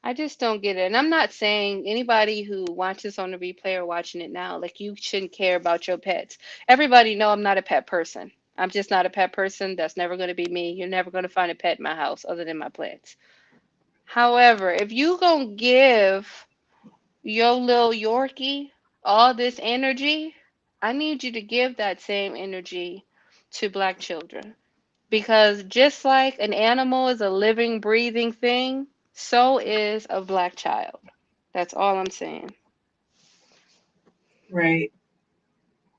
I just don't get it. And I'm not saying anybody who watches on the replay or watching it now, like you shouldn't care about your pets. Everybody know I'm not a pet person. I'm just not a pet person. That's never going to be me. You're never going to find a pet in my house other than my plants. However, if you going to give your little Yorkie all this energy, I need you to give that same energy to black children. Because just like an animal is a living, breathing thing, so is a black child. That's all I'm saying. Right.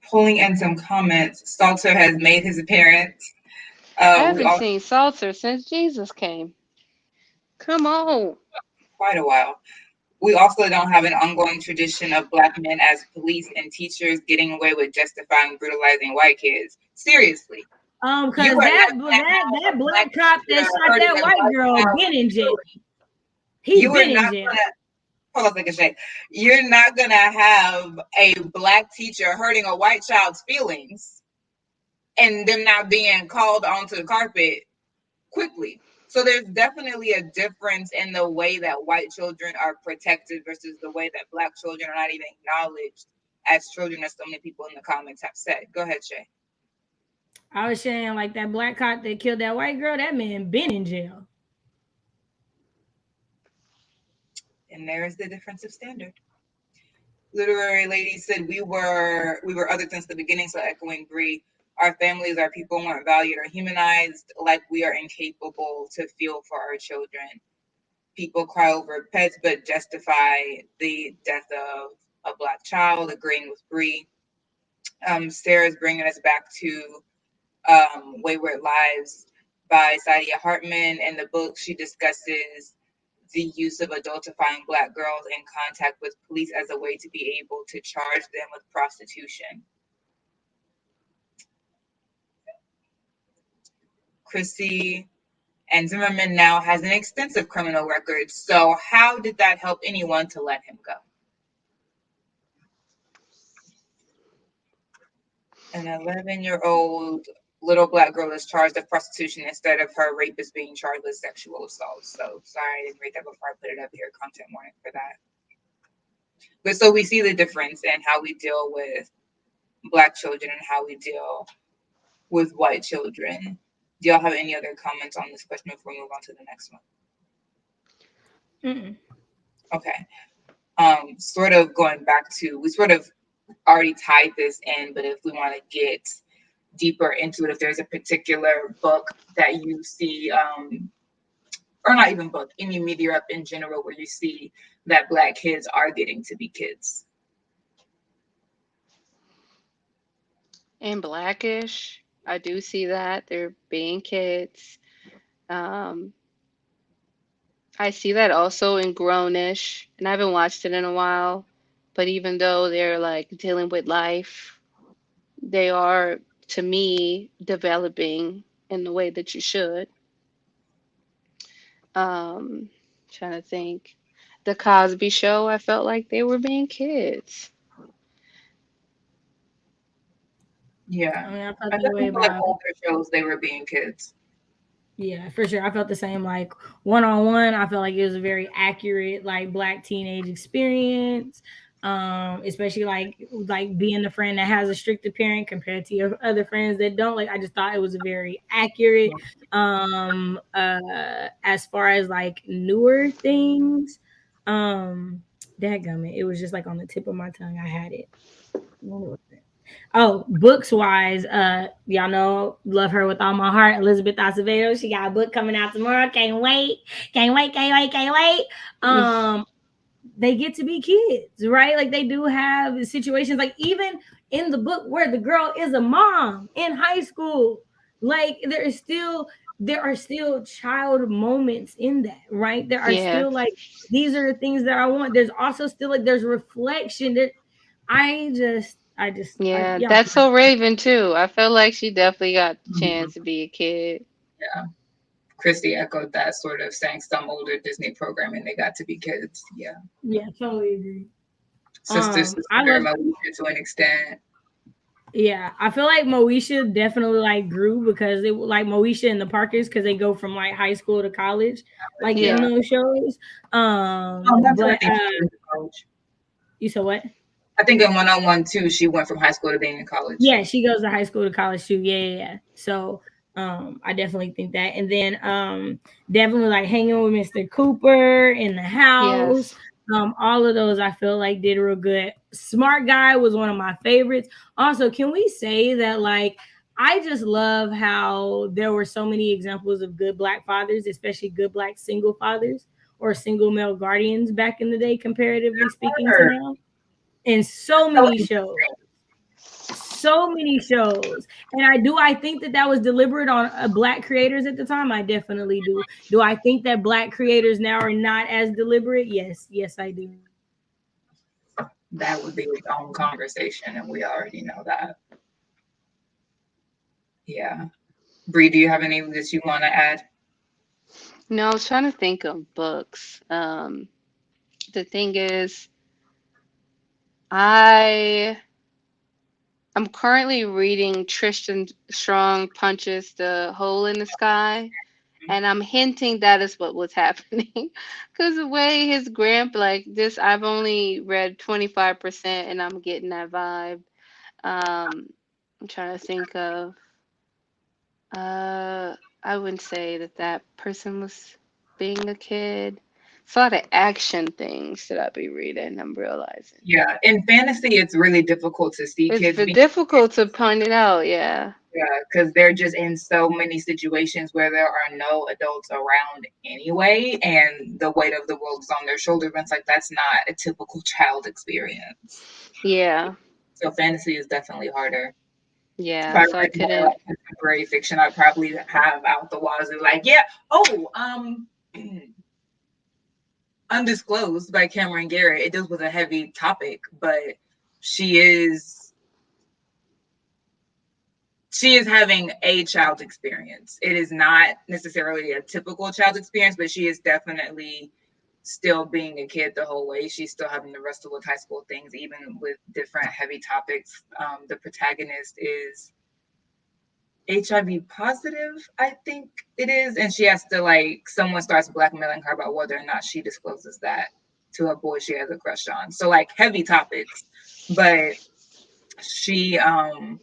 Pulling in some comments, Salter has made his appearance. I We haven't all seen Salter since Jesus came. Come on. quite a while. We also don't have an ongoing tradition of black men as police and teachers getting away with justifying brutalizing white kids. Seriously, you Because are that not going to have that a black black cop that teacher shot hurting that a white white girl child been in jail. feelings. He You are been in not jail. going to hold on a second, Shay. You're not going to have a black teacher hurting a white child's feelings and them not being called onto the carpet quickly. So there's definitely a difference in the way that white children are protected versus the way that black children are not even acknowledged as children, as so many people in the comments have said. Go ahead, Shay. I was saying like that black cop that killed that white girl, that man been in jail. And there is the difference of standard. Literary lady said we were other since the beginning, so echoing Bree, our families, our people weren't valued or humanized, like we are incapable to feel for our children. People cry over pets but justify the death of a black child, agreeing with Bree. Sarah's bringing us back to Wayward Lives by Saidiya Hartman. In the book, she discusses the use of adultifying Black girls in contact with police as a way to be able to charge them with prostitution. Chrissy and Zimmerman now has an extensive criminal record. So how did that help anyone to let him go? An 11-year-old little Black girl is charged with prostitution instead of her rapist being charged with sexual assault. So sorry, I didn't read that before I put it up here. Content warning for that. But so we see the difference in how we deal with Black children and how we deal with white children. Do y'all have any other comments on this question before we move on to the next one? Okay. Sort of going back to, we sort of already tied this in, but if we want to get deeper into it, if there's a particular book that you see, or not even book, any media up in general where you see that Black kids are getting to be kids. In Blackish, I do see that they're being kids. I see that also in Grownish, and I haven't watched it in a while. But even though they're like dealing with life, they are, to me, developing in the way that you should. Trying to think. The Cosby Show, I felt like they were being kids. Yeah. I mean, I felt I that way definitely feel like about. older shows, they were being kids. Yeah, for sure. I felt the same. Like One-on-One, I felt like it was a very accurate, like Black teenage experience. Especially like being the friend that has a stricter parent compared to your other friends that don't. Like I just thought it was a very accurate. As far as like newer things, dadgummit, it was just like on the tip of my tongue. I had it. What was it? Oh, books wise, y'all know, love her with all my heart. Elizabeth Acevedo, she got a book coming out tomorrow. Can't wait, can't wait, can't wait, can't wait. They get to be kids, right? Like they do have situations, like even in the book where the girl is a mom in high school, like there are still child moments in that, right? There are Yeah. still like these are the things that I want. There's also still like there's reflection. Yeah, yeah. that's so Raven too. I feel like she definitely got the chance to be a kid. Yeah. Christy echoed that, sort of saying some older Disney programming, they got to be kids. Yeah. Yeah, totally agree. Sister, I love. Moesha to an extent. Yeah, I feel like Moesha definitely like grew because it like Moesha and the Parkers because they go from like high school to college, like in Yeah. those shows. But you said what? I think in One-on-One too, she went from high school to being in college. Yeah, she goes to high school to college too. Yeah. So I definitely think that. And then definitely like hanging with Mr. Cooper in the house. Yes. All of those I feel like did real good. Smart Guy was one of my favorites. Also, can we say that like I just love how there were so many examples of good Black fathers, especially good Black single fathers or single male guardians back in the day, comparatively speaking to now. In so many shows. And I think that was deliberate on Black creators at the time. I definitely do I think that Black creators now are not as deliberate? Yes I do. That would be its own conversation, and we already know that. Yeah. Bree, do you have any that you want to add? No, I was trying to think of books. The thing is, I'm currently reading Tristan Strong Punches the Hole in the Sky, and I'm hinting that is what was happening because the way his like this, I've only read 25% and I'm getting that vibe. I'm trying to think of, I wouldn't say that person was being a kid. It's a lot of action things that I'll be reading, I'm realizing. Yeah, in fantasy, it's really difficult to see kids. It's difficult to point it out, yeah. Yeah, because they're just in so many situations where there are no adults around anyway, and the weight of the world is on their shoulders. It's like that's not a typical child experience. Yeah. So fantasy is definitely harder. Yeah, so I couldn't. Like contemporary fiction, I'd probably have out the wazoo like, yeah, undisclosed by Cameron Garrett. It deals with a heavy topic, but she is having a child experience. It is not necessarily a typical child experience, but she is definitely still being a kid the whole way. She's still having to wrestle with high school things, even with different heavy topics. The protagonist is HIV positive, I think it is. And she has to, like, someone starts blackmailing her about whether or not she discloses that to a boy she has a crush on. So, like, heavy topics. But she's I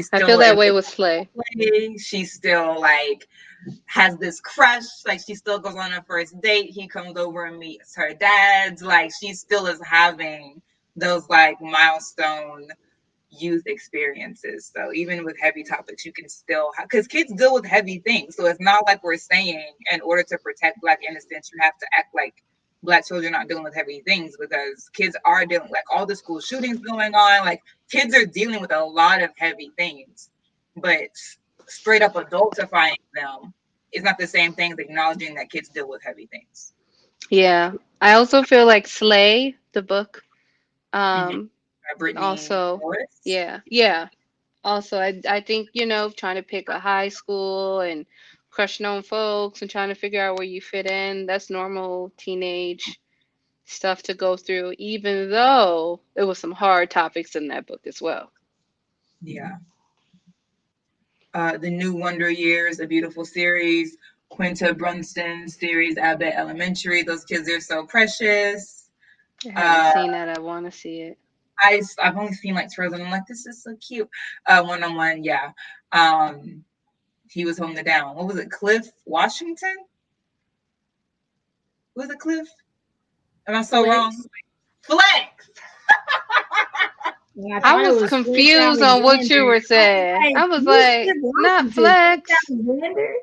still feel that in way the with Slay. way. She still, like, has this crush. Like, she still goes on her first date. He comes over and meets her dad's. Like, she still is having those, like, milestone youth experiences. So even with heavy topics, you can still have, because kids deal with heavy things. So it's not like we're saying in order to protect Black innocence, you have to act like Black children aren't dealing with heavy things, because kids are dealing, like, all the school shootings going on. Like, kids are dealing with a lot of heavy things, but straight up adultifying them is not the same thing as acknowledging that kids deal with heavy things. Yeah. I also feel like Slay, the book, Mm-hmm. um, Brittany also, Morris. yeah, yeah. Also, I think, trying to pick a high school and crushing on folks and trying to figure out where you fit in, that's normal teenage stuff to go through, even though there was some hard topics in that book as well. Yeah. The New Wonder Years, a beautiful series. Quinta Brunston's series, Abbott Elementary. Those kids are so precious. I haven't Uh, seen that. I want to see it. I've only seen like trailers and I'm like, this is so cute. One-on-one, yeah. He was holding it down. What was it? Cliff Washington? Was it Cliff? Am I so wrong? Flex. Yeah, I I thought it was was Flex confused on what you Alexander. were I was saying. like, I was who's like, Flex not Washington? Flex Flex. Alexander?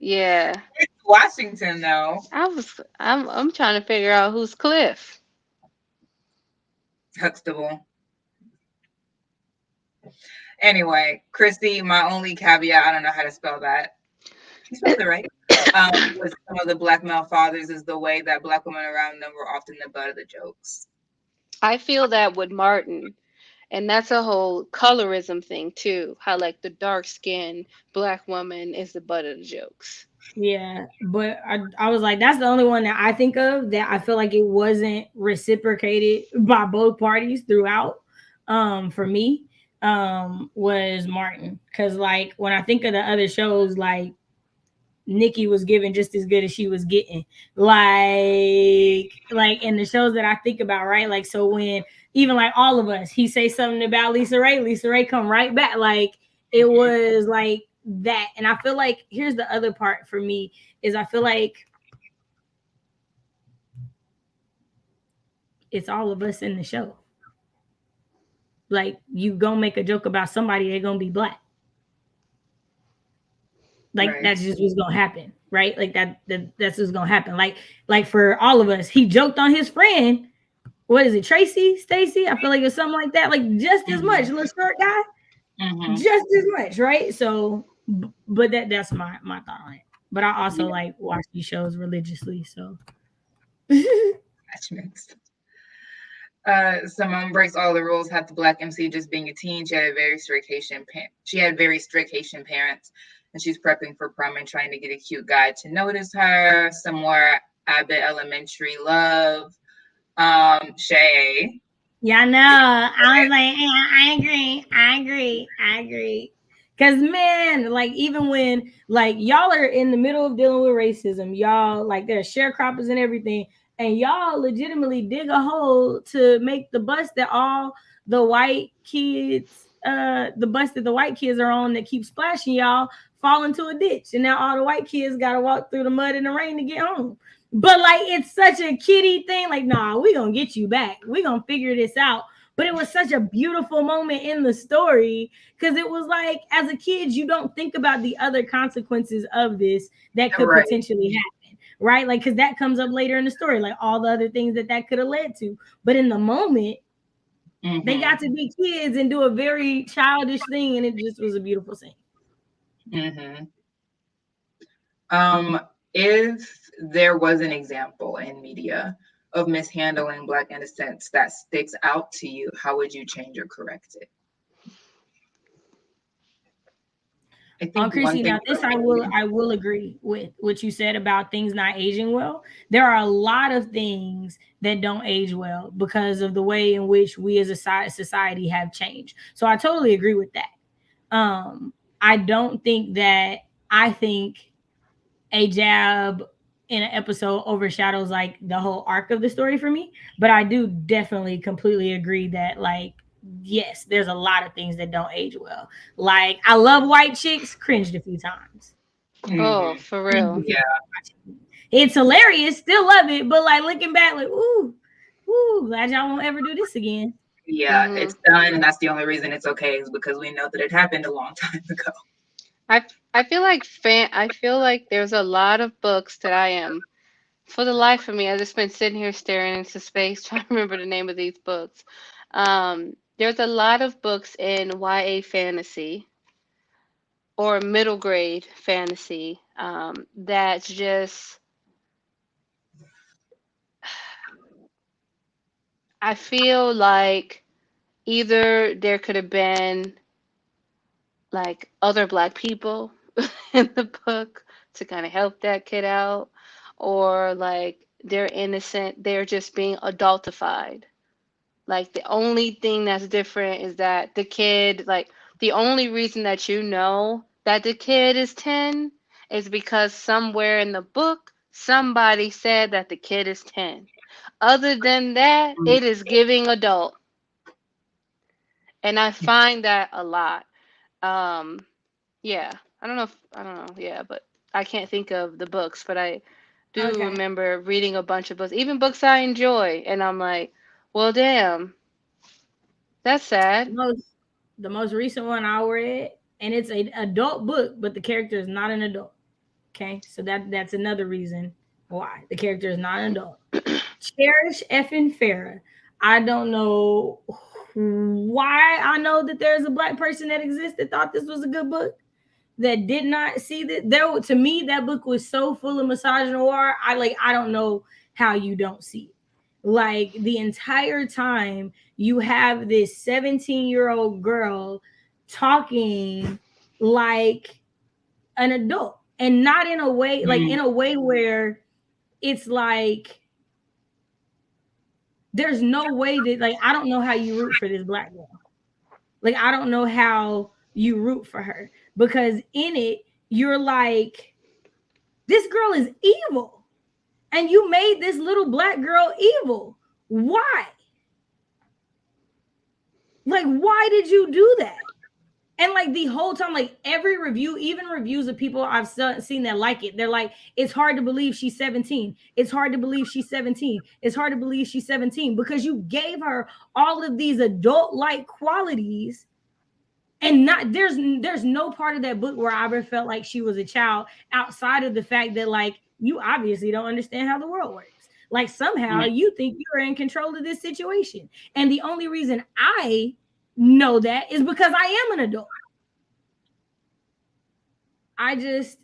Yeah. It's Washington though. I'm trying to figure out who's Cliff. Huxtable. Anyway, Christy, my only caveat, I don't know how to spell that. You spelled it right. With some of the Black male fathers is the way that Black women around them were often the butt of the jokes. I feel that with Martin. And that's a whole colorism thing too. How like the dark skinned black woman is the butt of the jokes. Yeah, but I was like, that's the only one that I think of that I feel like it wasn't reciprocated by both parties throughout. For me, was Martin, because like when I think of the other shows, like Nikki was given just as good as she was getting. Like in the shows that I think about, right? Like so when even like All of Us, he say something about Lisa Ray come right back. Like it was like that. And I feel like here's the other part for me is I feel like it's all of us in the show. Like you gonna make a joke about somebody, they're gonna be Black. Like Right. that's just what's gonna happen, right? Like that's what's gonna happen. Like for All of Us, he joked on his friend. What is it, Tracy, Stacy? I feel like it's something like that. Like just as much, little short guy, just as much, right? So, but that's my thought on it. But I also like watch these shows religiously, so. Attachments. Simone breaks all the rules. Had the Black MC just being a teen. She had very strict Haitian parents, and she's prepping for prom and trying to get a cute guy to notice her. Some more Abbott Elementary love. Shay. Yeah, no, I was like, yeah, I agree. Cause man, like even when like y'all are in the middle of dealing with racism, y'all like there's sharecroppers and everything, and y'all legitimately dig a hole to make the bus that all the white kids, the bus that the white kids are on that keep splashing y'all fall into a ditch, and now all the white kids gotta walk through the mud and the rain to get home. But like it's such a kiddie thing. Like, nah, we gonna get you back. We gonna figure this out. But it was such a beautiful moment in the story because it was like, as a kid, you don't think about the other consequences of this that could potentially happen, right? Like, because that comes up later in the story, like all the other things that could have led to. But in the moment, they got to be kids and do a very childish thing, and it just was a beautiful scene. if there was an example in media of mishandling Black innocence that sticks out to you, how would you change or correct it? I think one Chrissy, thing. now this I will agree with what you said about things not aging well. There are a lot of things that don't age well because of the way in which we as a society have changed. So I totally agree with that. I don't think that I think a jab in an episode overshadows like the whole arc of the story for me. But I do definitely completely agree that like yes, there's a lot of things that don't age well. Like I love white chicks, cringed a few times. Oh, Mhm. for Cringed a real. few Yeah, times. It's hilarious, still love it, but like looking back, like ooh, glad y'all won't ever do this again. yeah, Hmm. it's done, and that's the only reason it's okay is because we know that it happened a long time ago. I feel like I feel like there's a lot of books that I am for the life of me. I've just been sitting here staring into space trying to remember the name of these books. There's a lot of books in YA fantasy or middle grade fantasy that's just I feel like either there could have been like other black people in the book to kind of help that kid out, or like they're innocent, they're just being adultified. Like the only thing that's different is that the kid, like the only reason that you know that the kid is 10 is because somewhere in the book somebody said that the kid is 10. Other than that, it is giving adult. And I find that a lot. Um, yeah, I don't know, yeah, but I can't think of the books, but I do Okay. remember reading a bunch of books, even books I enjoy, and I'm like, well, damn, that's The sad. most the most recent one I read, and it's an adult book, but the character is not an adult. Okay, so that's another reason why the character is not an adult. Cherish effing Farah. I don't know why I know that there's a black person that exists that thought this was a good book that did not see that there to me that book was so full of misogynoir. I don't know how you don't see it. Like the entire time you have this 17-year-old girl talking like an adult and not in a way like in Mhm. a way where it's like there's no way that like I don't know how you root for this black girl. Like I don't know how you root for her because in it you're like this girl is evil and you made this little black girl evil. Why? Like why did you do that? And like the whole time, like every review, even reviews of people I've seen that like it, they're like, it's hard to believe she's 17. It's hard to believe she's 17. It's hard to believe she's 17 because you gave her all of these adult like qualities. And not there's no part of that book where I ever felt like she was a child outside of the fact that like you obviously don't understand how the world works. Like somehow you think you're in control of this situation. And the only reason I know that is because I am an adult. I just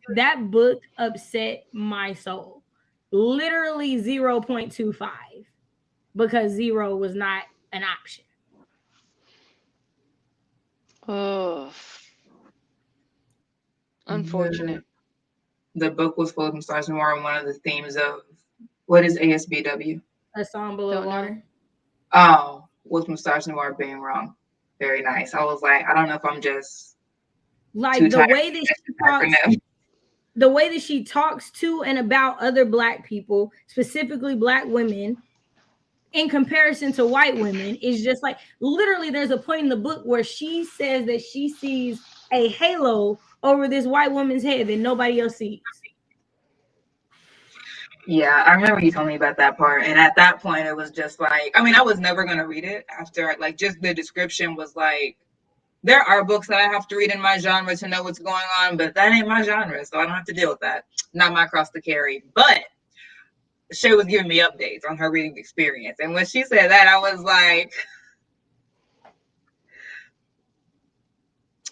that book upset my soul. Literally 0.25 because zero was not an option. Oh, The unfortunate. the book was full of misogynoir, and one of the themes of what is ASBW? A song below Don't know. water. Oh, was misogynoir being wrong? Very nice. I was like, I don't know if I'm just too Like tired of this acronym. the way that she talks to and about other black people, specifically black women, in comparison to white women, is just like literally there's a point in the book where she says that she sees a halo over this white woman's head that nobody else sees. Yeah, I remember you told me about that part, and at that point, it was just like, I mean, I was never gonna read it after, like, just the description was like, there are books that I have to read in my genre to know what's going on, but that ain't my genre, so I don't have to deal with that. Not my cross to carry. But Shay was giving me updates on her reading experience, and when she said that, I was like,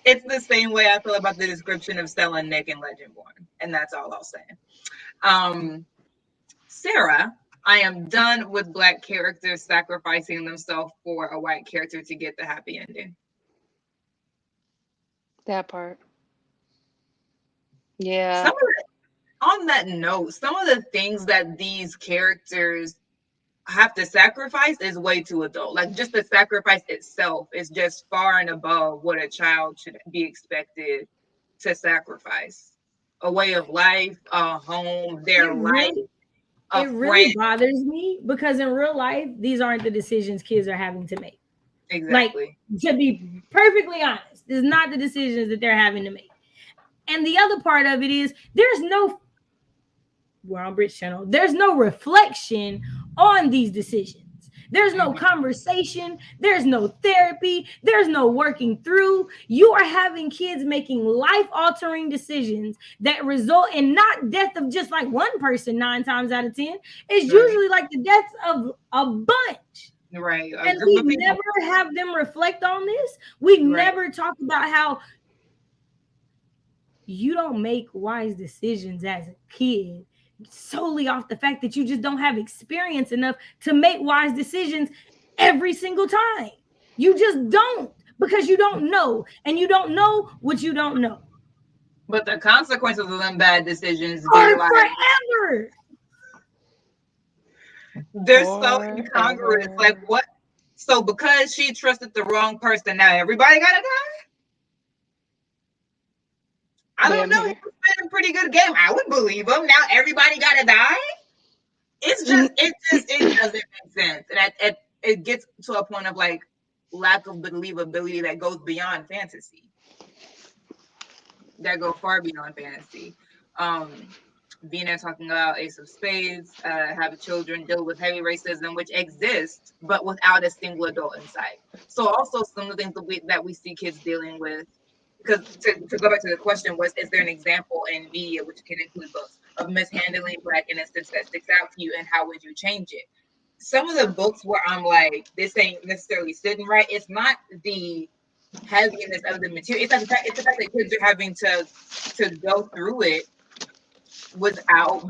It's the same way I feel about the description of Stella, Nick, and Legendborn, and that's all I'll say. Sarah, I am done with Black characters sacrificing themselves for a white character to get the happy ending. That part. Yeah. Some of the, on that note, some of the things that these characters have to sacrifice is way too adult. Like just the sacrifice itself is just far and above what a child should be expected to sacrifice. A way of life, a home, their life, a it friend. really bothers me because in real life, these aren't the decisions kids are having to make. Exactly. Like, to be perfectly honest, this is not the decisions that they're having to make. And the other part of it is there's no, we're on Bridge Channel, there's no reflection on these decisions. There's no conversation. There's no therapy. There's no working through. You are having kids making life-altering decisions that result in not death of just like one person 9 times out of 10. It's usually like the deaths of a bunch. Right. And we never have them reflect on this. We never talk about how you don't make wise decisions as a kid solely off the fact that you just don't have experience enough to make wise decisions every single time. You just don't, because you don't know, and you don't know what you don't know. But the consequences of them bad decisions are forever. They're so incongruous. Like what? So because she trusted the wrong person, now everybody gotta die? I don't know. He was playing a pretty good game. I would believe him. Now everybody gotta die. It doesn't make sense, and it gets to a point of like lack of believability that goes beyond fantasy. That go far beyond fantasy. Bina talking about Ace of Spades, have children deal with heavy racism, which exists, but without a single adult in sight. So also some of the things that we see kids dealing with. Because to go back to the question was, is there an example in media, which can include books, of mishandling Black innocence that sticks out to you, and how would you change it? Some of the books where I'm like, this ain't necessarily sitting right. It's not the heaviness of the material. It's the fact that kids are having to go through it without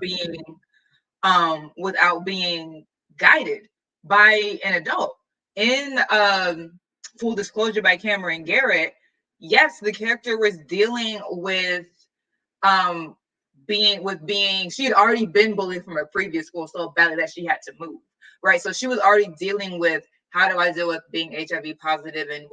being guided by an adult. In Full Disclosure by Cameron Garrett, yes, the character was dealing with being she had already been bullied from her previous school so badly that she had to move, right? So she was already dealing with, how do I deal with being HIV positive, and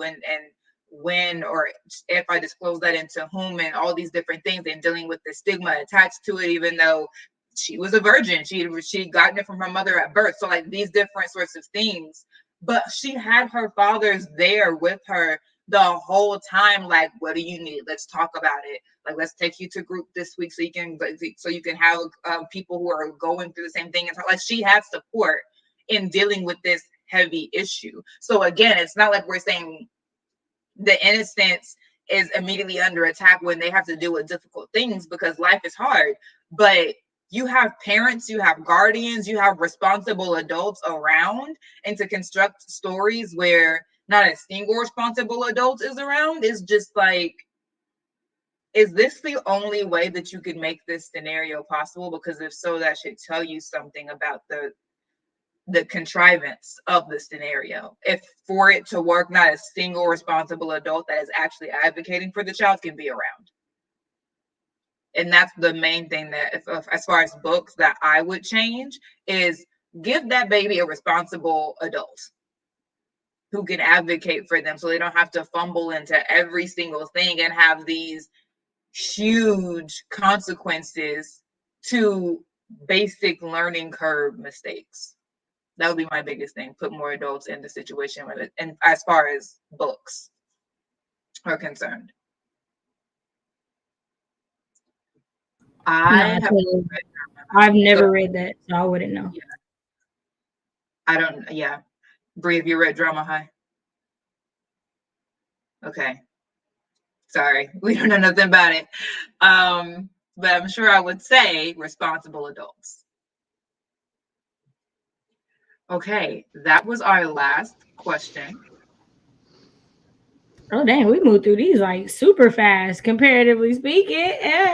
when or if I disclose that, into whom, and all these different things, and dealing with the stigma attached to it, even though she was a virgin. She'd gotten it from her mother at birth. So like these different sorts of things. But she had her fathers there with her the whole time. Like, what do you need? Let's talk about it. Like, let's take you to group this week so you can have people who are going through the same thing. And like, she had support in dealing with this heavy issue. So again, it's not like we're saying the innocence is immediately under attack when they have to deal with difficult things, because life is hard. But you have parents, you have guardians, you have responsible adults around, and to construct stories where not a single responsible adult is around is just like, is this the only way that you could make this scenario possible? Because if so, that should tell you something about the contrivance of the scenario. If for it to work, not a single responsible adult that is actually advocating for the child can be around. And that's the main thing that, if as far as books that I would change, is give that baby a responsible adult who can advocate for them, so they don't have to fumble into every single thing and have these huge consequences to basic learning curve mistakes. That would be my biggest thing. Put more adults in the situation with it, and as far as books are concerned. I've never read that, so I wouldn't know. Yeah. I don't. Yeah, Bree, have you read Drama High? Okay. Sorry, we don't know nothing about it. But I'm sure I would say responsible adults. Okay, that was our last question. Oh dang, we moved through these like super fast, comparatively speaking.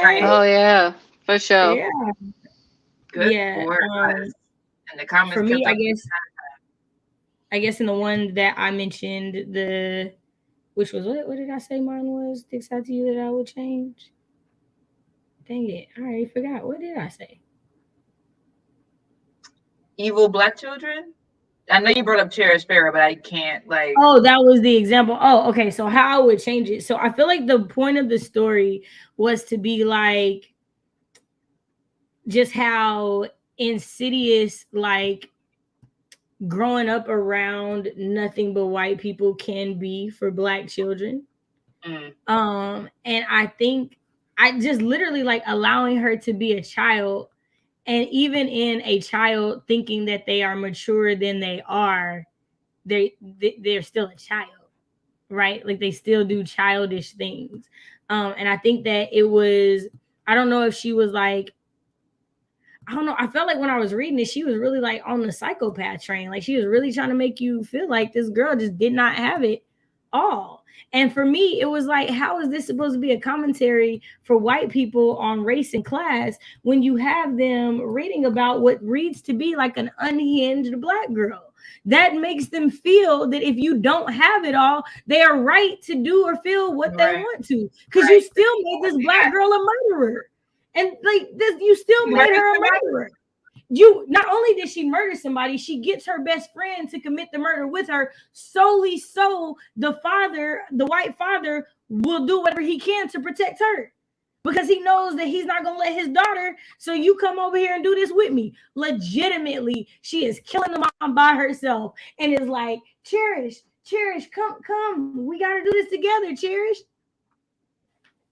Right. Oh Hey. yeah, for sure. Yeah, Good yeah. for us. And the comments For kept me, talking. I guess in the one that I mentioned, the which was what did I say mine was? Sticks out to you that I would change. Dang it, I already forgot. What did I say? Evil black children. I know you brought up Cherish Sparrow, but I can't like. Oh, that was the example. Oh, okay. So how I would change it. So I feel like the point of the story was to be like just how insidious like growing up around nothing but white people can be for black children. Mm, And I think I just literally like allowing her to be a child, and even in a child thinking that they are mature than they are, they're still a child, right? Like they still do childish things. And I think that it was, I don't know if she was like, I don't know. I felt like when I was reading it, she was really like on the psychopath train. Like she was really trying to make you feel like this girl just did not have it all. And for me, it was like, how is this supposed to be a commentary for white people on race and class when you have them reading about what reads to be like an unhinged black girl? That makes them feel that if you don't have it all, they are right to do or feel what they right. want to. Because you Right. still made this black girl a murderer. And like this, you still You made murdered her a somebody? murderer. You not only did she murder somebody, she gets her best friend to commit the murder with her solely so the father, the white father, will do whatever he can to protect her. Because he knows that he's not gonna let his daughter. So you come over here and do this with me. Legitimately, she is killing the mom by herself and is like, Cherish, Cherish, come. We gotta do this together, Cherish.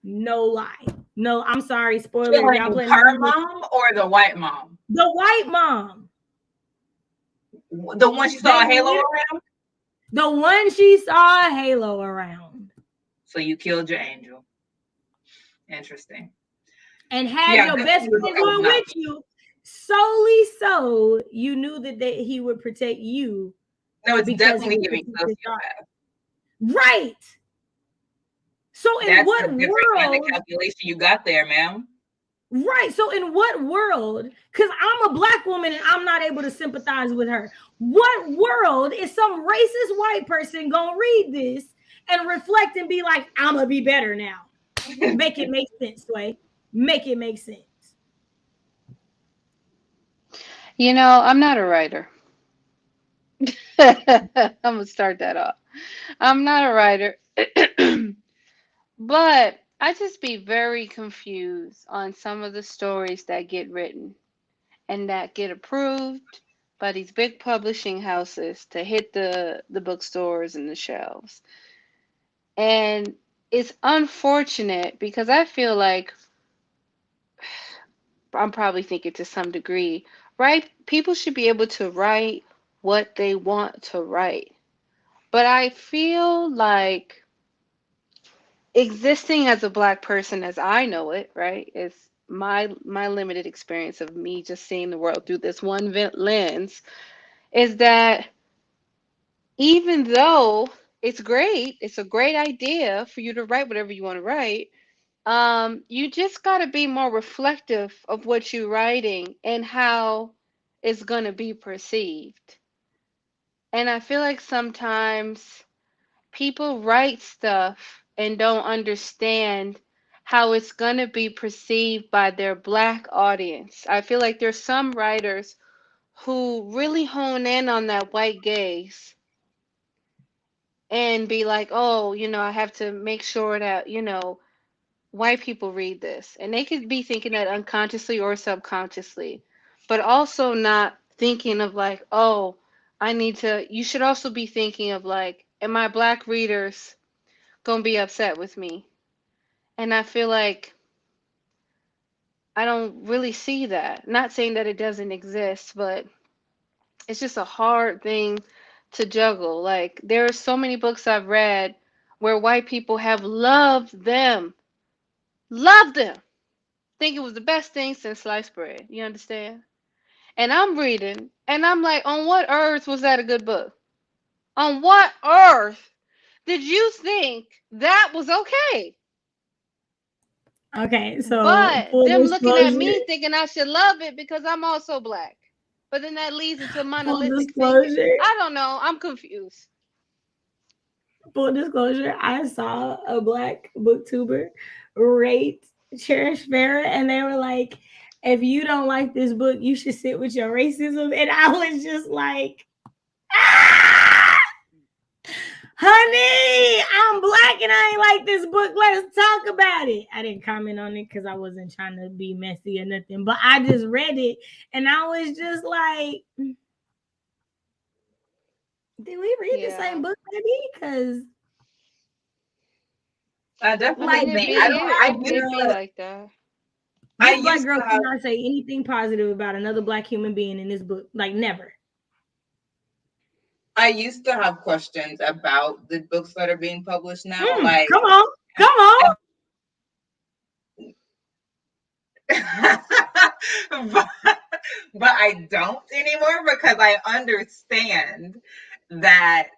No lie. No, I'm sorry. Spoiler. If y'all Killing playing her mom or the white mom? the white mom, The one she saw they a halo around? the one she saw a halo around So you killed your angel. Interesting. and had Yeah, your this best was friend I was going not. with you solely so you knew that he would protect you No, it's because he definitely would giving protect his daughter. sociopath. Right. So in That's a what different kind of world? calculation you got there, ma'am. Right. So in what world? Because I'm a black woman and I'm not able to sympathize with her. What world is some racist white person gonna read this and reflect and be like, I'm gonna be better now? Make it make sense, Sway. Make it make sense. You know, I'm not a writer. I'm gonna start that off. I'm not a writer, but I just be very confused on some of the stories that get written and that get approved by these big publishing houses to hit the bookstores and the shelves. And it's unfortunate because I feel like I'm probably thinking to some degree, right? People should be able to write what they want to write. But I feel like existing as a black person as I know it, right, is my limited experience of me just seeing the world through this one lens is that even though it's a great idea for you to write whatever you want to write, you just got to be more reflective of what you're writing and how it's going to be perceived. And I feel like sometimes people write stuff and don't understand how it's going to be perceived by their black audience. I feel like there's some writers who really hone in on that white gaze and be like, oh, I have to make sure that, white people read this. And they could be thinking that unconsciously or subconsciously, but also not thinking of like, oh, you should also be thinking of like, am my black readers gonna be upset with me? And I feel like I don't really see that. Not saying that it doesn't exist, but it's just a hard thing to juggle. Like, there are so many books I've read where white people have loved them, think it was the best thing since sliced bread. You understand? And I'm reading, and I'm like, on what earth was that a good book? On what earth did you think that was okay? Okay, so But full them looking at disclosure, me thinking I should love it because I'm also black. But then that leads into full monolithic thinking. disclosure, I don't know. I'm confused. full disclosure. I saw a black booktuber rate Cherish Farah, and they were like, "If you don't like this book, you should sit with your racism." And I was just like, "Ah! Honey, I'm black and I ain't like this book. Let's talk about it." I didn't comment on it because I wasn't trying to be messy or nothing, but I just read it and I was just like, did we read the Yeah. same book, maybe? Because I definitely like It think this I be don't. black it, it be girl, like that. I this black used girl to have. cannot say anything positive about another black human being in this book. Like never. I used to have questions about the books that are being published now, like. Come on, come on. but, but I don't anymore because I understand that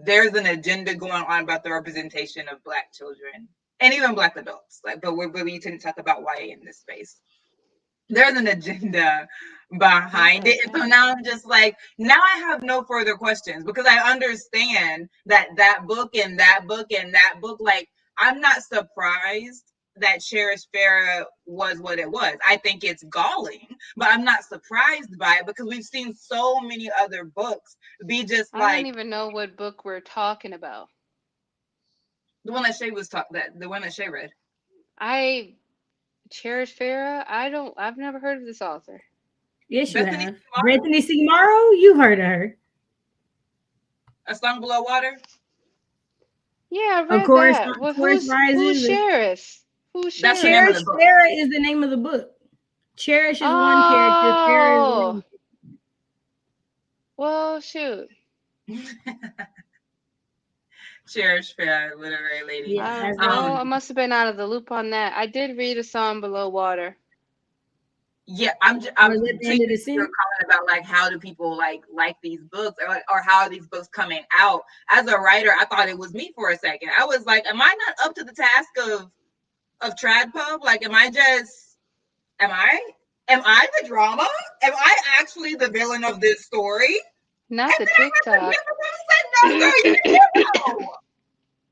there's an agenda going on about the representation of Black children and even Black adults. Like, but we're really tend to talk about YA in this space. There's an agenda behind it. And so now I'm just like, now I have no further questions because I understand that that book and that book and that book, like, I'm not surprised that Cherish Farah was what it was. I think it's galling, but I'm not surprised by it because we've seen so many other books be just I don't like even know what book we're talking about. the one that Shay was talking that the one that Shay read. I Cherish Farah. I've never heard of this author. Yes, you Bethany have. Tomorrow, Bethany Sigmaro, you've heard of her. A Song Below Water. Yeah, I Of read course, that. Well, Forest who's Rises. Sheriff? Who's That's the name of Sheriff? the Cherish book. Farah is the name of the book. Cherish is one character. Farah is the Oh, name. well, shoot. Cherish Farah, literary lady. Yeah, that's the Well, name. I must have been out of the loop on that. I did read A Song Below Water. Yeah, Was I'm it the end of the pleased you're sentence? comment about like how do people like these books or how are these books coming out. As a writer, I thought it was me for a second. I was like, am I not up to the task of trad pub? Like, am I am I the drama? Am I actually the villain of this story? Not And the then I had to TikTok. said, no, girl, you're the hero.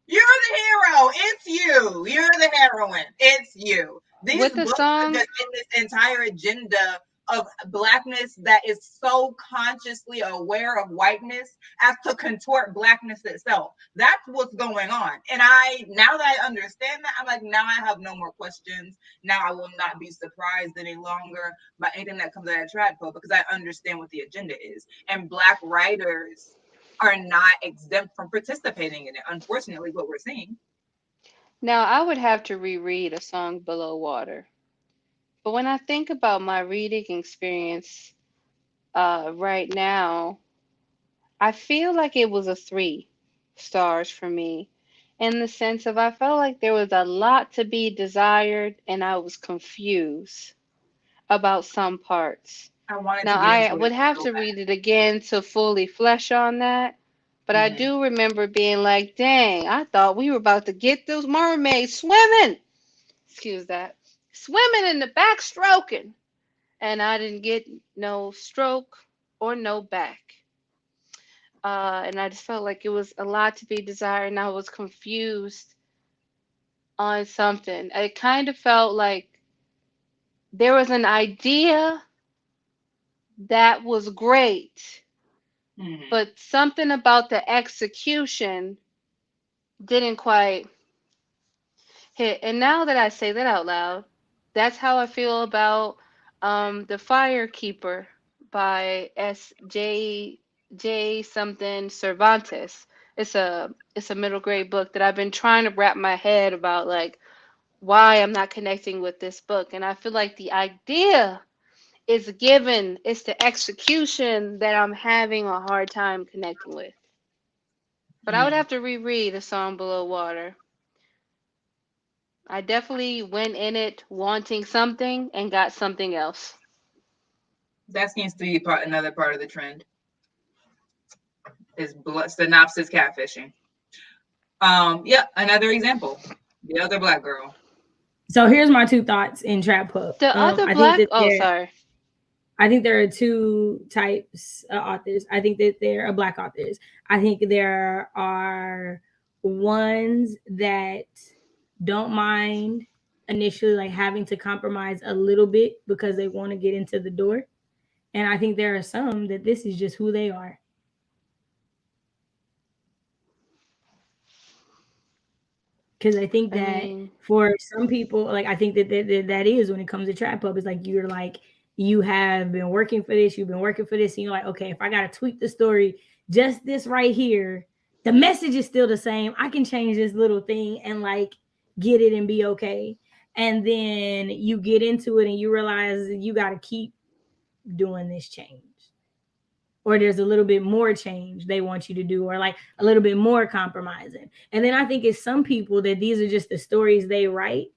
You're the hero. It's you. You're the heroine. It's you. These With the books are song, just in this entire agenda of blackness that is so consciously aware of whiteness as to contort blackness itself. That's what's going on. And now that I understand that, I'm like, now I have no more questions. Now I will not be surprised any longer by anything that comes out of Tradpo because I understand what the agenda is. And black writers are not exempt from participating in it. Unfortunately, what we're seeing. now I would have to reread A Song Below Water. But when I think about my reading experience right now, I feel like it was a 3 stars for me in the sense of I felt like there was a lot to be desired and I was confused about some parts. I wanted to Now, get I into it would have so to bad. read it again to fully flesh on that. But I Mm-hmm. do remember being like, dang, I thought we were about to get those mermaids swimming. Excuse that. Swimming in the back stroking. And I didn't get no stroke or no back. And I just felt like it was a lot to be desired, and I was confused on something. It kind of felt like there was an idea that was great, Mm-hmm. but something about the execution didn't quite hit. And now that I say that out loud, that's how I feel about The Firekeeper by S.J. something Cervantes. It's a middle grade book that I've been trying to wrap my head about, like why I'm not connecting with this book. And I feel like the idea is given, it's the execution that I'm having a hard time connecting with. But I would Mm. have to reread A Song Below Water. I definitely went in it wanting something and got something else. That seems to be another part of the trend is synopsis catfishing. Yeah, another example. The other black girl. So here's my two thoughts in trap pub. The other I think black. that Oh, sorry. there are two types of authors. I think that there are black authors. I think there are ones that don't mind initially like having to compromise a little bit because they want to get into the door. And I think there are some that this is just who they are. Because I think I that mean, for some people, like I think that is when it comes to trap pub, it's like you're like you have been working for this, you've been working for this, and you're like, okay, if I gotta tweak the story, just this right here, the message is still the same. I can change this little thing and like get it and be okay. And then you get into it and you realize you got to keep doing this change, or there's a little bit more change they want you to do, or like a little bit more compromising. And then I think it's some people that these are just the stories they write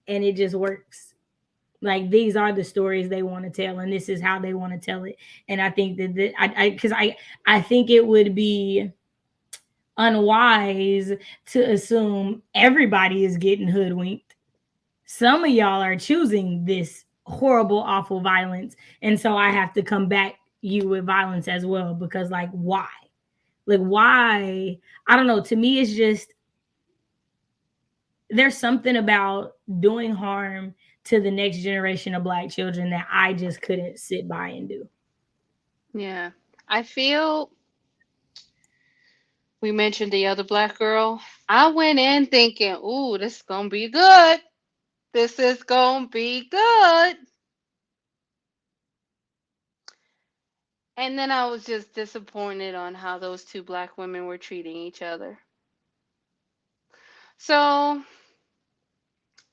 and it just works. Like these are the stories they want to tell and this is how they want to tell it. And I think that I think it would be unwise to assume everybody is getting hoodwinked. Some of y'all are choosing this horrible, awful violence. And so I have to come back you with violence as well because, like, why? Like, why? I don't know. To me, it's just there's something about doing harm to the next generation of black children that I just couldn't sit by and do. yeah. I feel we mentioned the other black girl. I went in thinking, ooh, this is gonna be good. This is gonna be good. And then I was just disappointed on how those two black women were treating each other. So,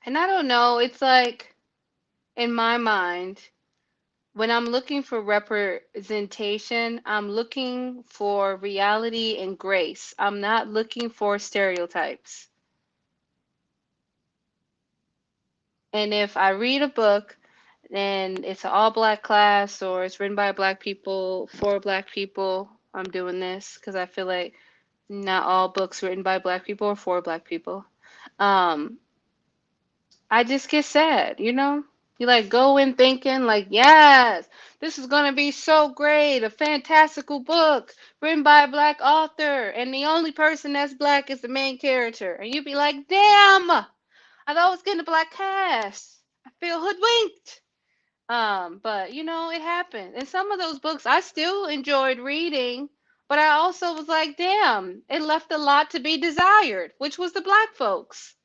and I don't know, it's like in my mind, when I'm looking for representation, I'm looking for reality and grace. I'm not looking for stereotypes. And if I read a book and it's an all black class or it's written by black people for black people, I'm doing this because I feel like not all books written by black people are for black people. Um, I just get sad, you know? You like go in thinking like, yes, this is gonna be so great, a fantastical book written by a black author, and the only person that's black is the main character. And you'd be like, damn, I thought I was getting a black cast. I feel hoodwinked. But you know, it happened. And some of those books I still enjoyed reading, but I also was like, damn, it left a lot to be desired, which was the black folks.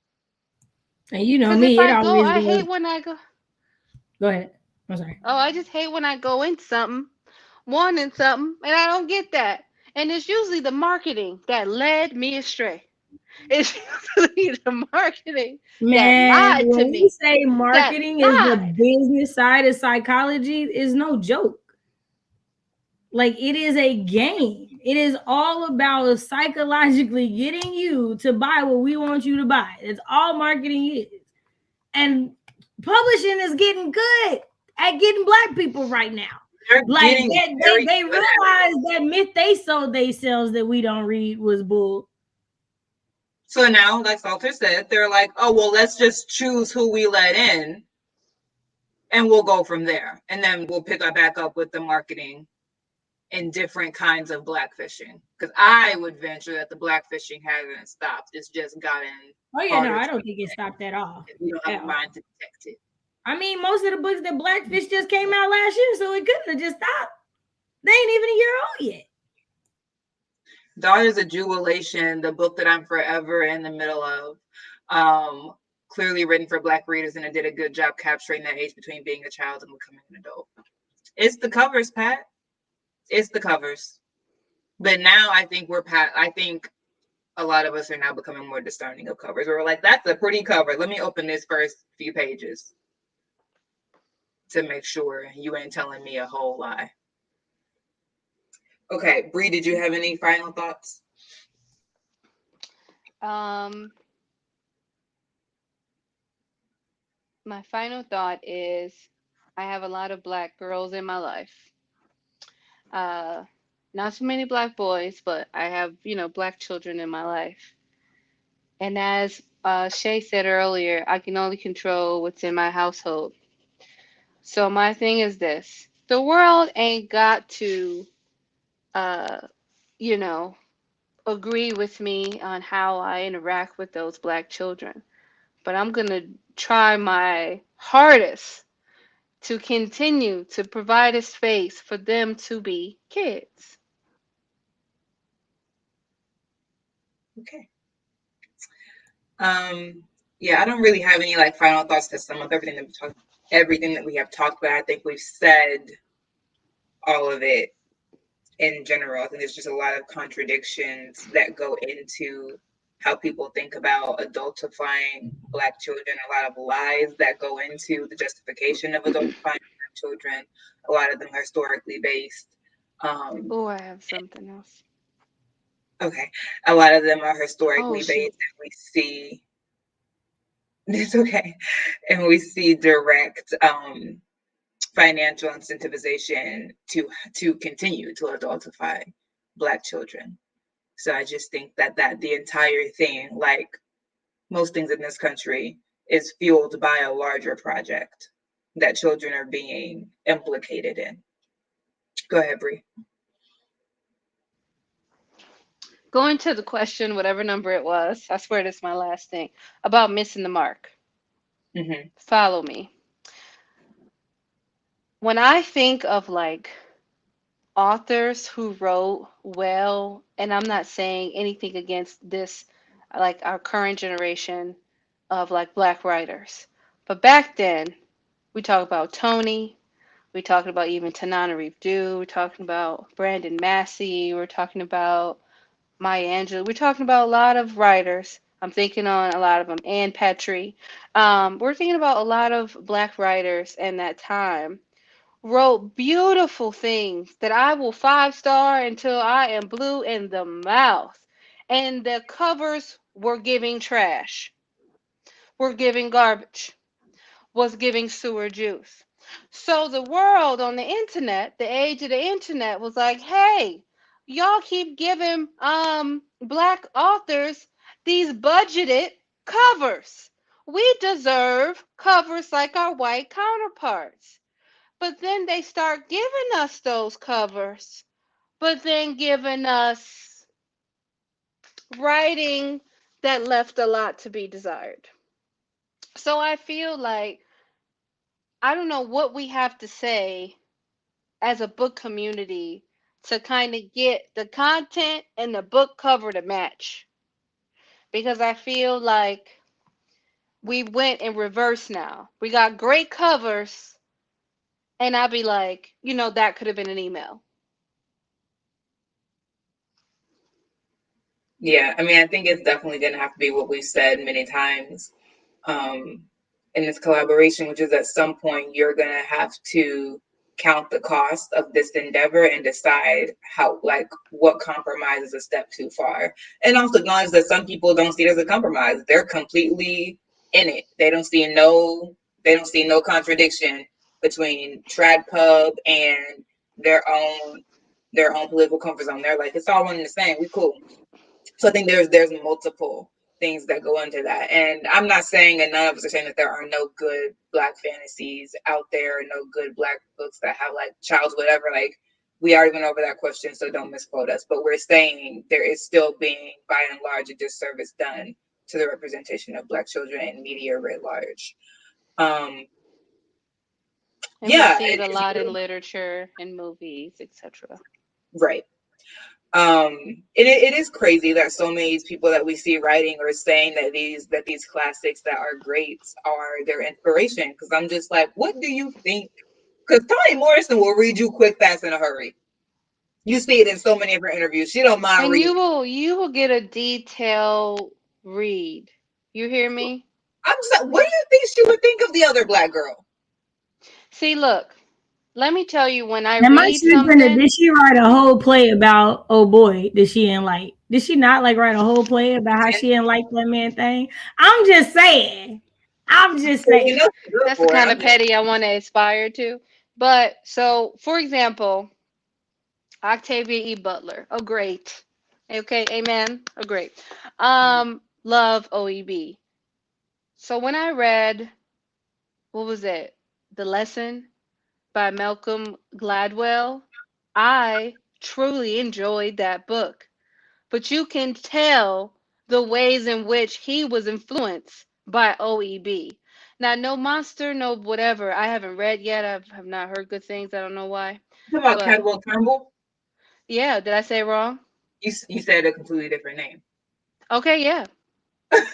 And you know Because if me, it I go, always I goes. hate when I go. Go ahead. I'm sorry. Oh, I just hate when I go into something, wanting something, and I don't get that. And it's usually the marketing that led me astray. It's usually the marketing that Man, lied to when we me. say That marketing is the lied. business side of psychology, is no joke. Like it is a game. It is all about psychologically getting you to buy what we want you to buy. That's all marketing is. And publishing is getting good at getting black people right now. They're Like getting very they good at it. realized that myth they sold themselves that we don't read was bull. So now, like Salter said, they're like, oh, well, let's just choose who we let in and we'll go from there. And then we'll pick it back up with the marketing in different kinds of blackfishing. Because I would venture that the blackfishing hasn't stopped. It's just gotten Oh yeah, no, harder I to don't think it stopped at all. if you don't have At a all. mind to detect it. I mean, most of the books that Blackfish just came out last year, so it couldn't have just stopped. They ain't even a year old yet. Daughters of Jubilation, the book that I'm forever in the middle of, clearly written for Black readers, and it did a good job capturing that age between being a child and becoming an adult. It's the covers, Pat. It's the covers. But now I think I think a lot of us are now becoming more discerning of covers. We're like, that's a pretty cover. Let me open this first few pages to make sure you ain't telling me a whole lie. Okay, Bree, did you have any final thoughts? Um, my final thought is I have a lot of black girls in my life. Uh, Not so many black boys, but I have, black children in my life. And as Shay said earlier, I can only control what's in my household. So my thing is this: the world ain't got to, uh, you know, agree with me on how I interact with those black children. But I'm gonna try my hardest to continue to provide a space for them to be kids. Okay. Yeah, I don't really have any like final thoughts to sum up everything that we have talked about. I think we've said all of it in general. I think there's just a lot of contradictions that go into how people think about adultifying Black children, a lot of lies that go into the justification of adultifying Black children. A lot of them are historically based. Um, Oh, I have something else. okay, a lot of them are Oh, historically based, shoot. and we see it's okay, and we see direct financial incentivization to continue to adultify Black children. So I just think that the entire thing, like most things in this country, is fueled by a larger project that children are being implicated in. Go ahead, Bree. Going to the question, whatever number it was, I swear this is my last thing, about missing the mark. Mm-hmm. Follow me. When I think of like authors who wrote well, and I'm not saying anything against this, like our current generation of like black writers, but back then, we talk about Tony, we talking about even Tanana Reeve we're talking about Brandon Massey, we're talking about Maya Angelou. We're talking about a lot of writers. I'm thinking on a lot of them. Ann Petrie. We're thinking about a lot of black writers in that time. Wrote beautiful things that I will five star until I am blue in the mouth. And the covers were giving trash, were giving garbage, was giving sewer juice. So the world on the internet, the age of the internet, was like, hey, y'all keep giving black authors these budgeted covers. We deserve covers like our white counterparts. But then they start giving us those covers, but then giving us writing that left a lot to be desired. So I feel like I don't know what we have to say as a book community to kind of get the content and the book cover to match. Because I feel like we went in reverse now. We got great covers, and I'd be like, that could have been an email. Yeah, I mean, I think it's definitely going to have to be what we've said many times um, in this collaboration, which is at some point you're going to have to count the cost of this endeavor and decide like, what compromise is a step too far. And also acknowledge that some people don't see it as a compromise. They're completely in it. They don't see no contradiction between Trad Pub and their own political comfort zone. They're like, it's all one and the same. We cool. So I think there's multiple things that go into that. And I'm not saying, and none of us are saying that there are no good black fantasies out there, no good black books that have like child's whatever. Like we already went over that question, so don't misquote us. But we're saying there is still being, by and large, a disservice done to the representation of black children in media writ large. Um, And we yeah, see it a it's lot in really, literature and movies, etc. right. It is crazy that so many people that we see writing or saying that these classics that are great are their inspiration. Because I'm just like, what do you think? Because Toni Morrison will read you quick, fast, in a hurry. You see it in so many of her interviews. She don't mind And you reading. will you will get a detailed read. You hear me? I'm just like, what do you think she would think of the other black girl? See, look, let me tell you, when I Now my read shit's been something, did she write a whole play about oh boy, did she didn't like? Did she not like write a whole play about how she didn't like that man thing? I'm just saying. I'm just Well, you saying. know she's good that's the for it. kind I'm of just petty I want to aspire to. But so, for example, Octavia E. Butler. Oh, great. Okay, amen. Oh, great. Um, love OEB. So when I read, what was it? The Lesson by Malcolm Gladwell, I truly enjoyed that book. But you can tell the ways in which he was influenced by OEB. Now, no monster, no whatever. I haven't read yet. I have not heard good things. I don't know why. What about But Cadwell Turnbull? yeah, did I say it wrong? You said a completely different name. Okay, yeah,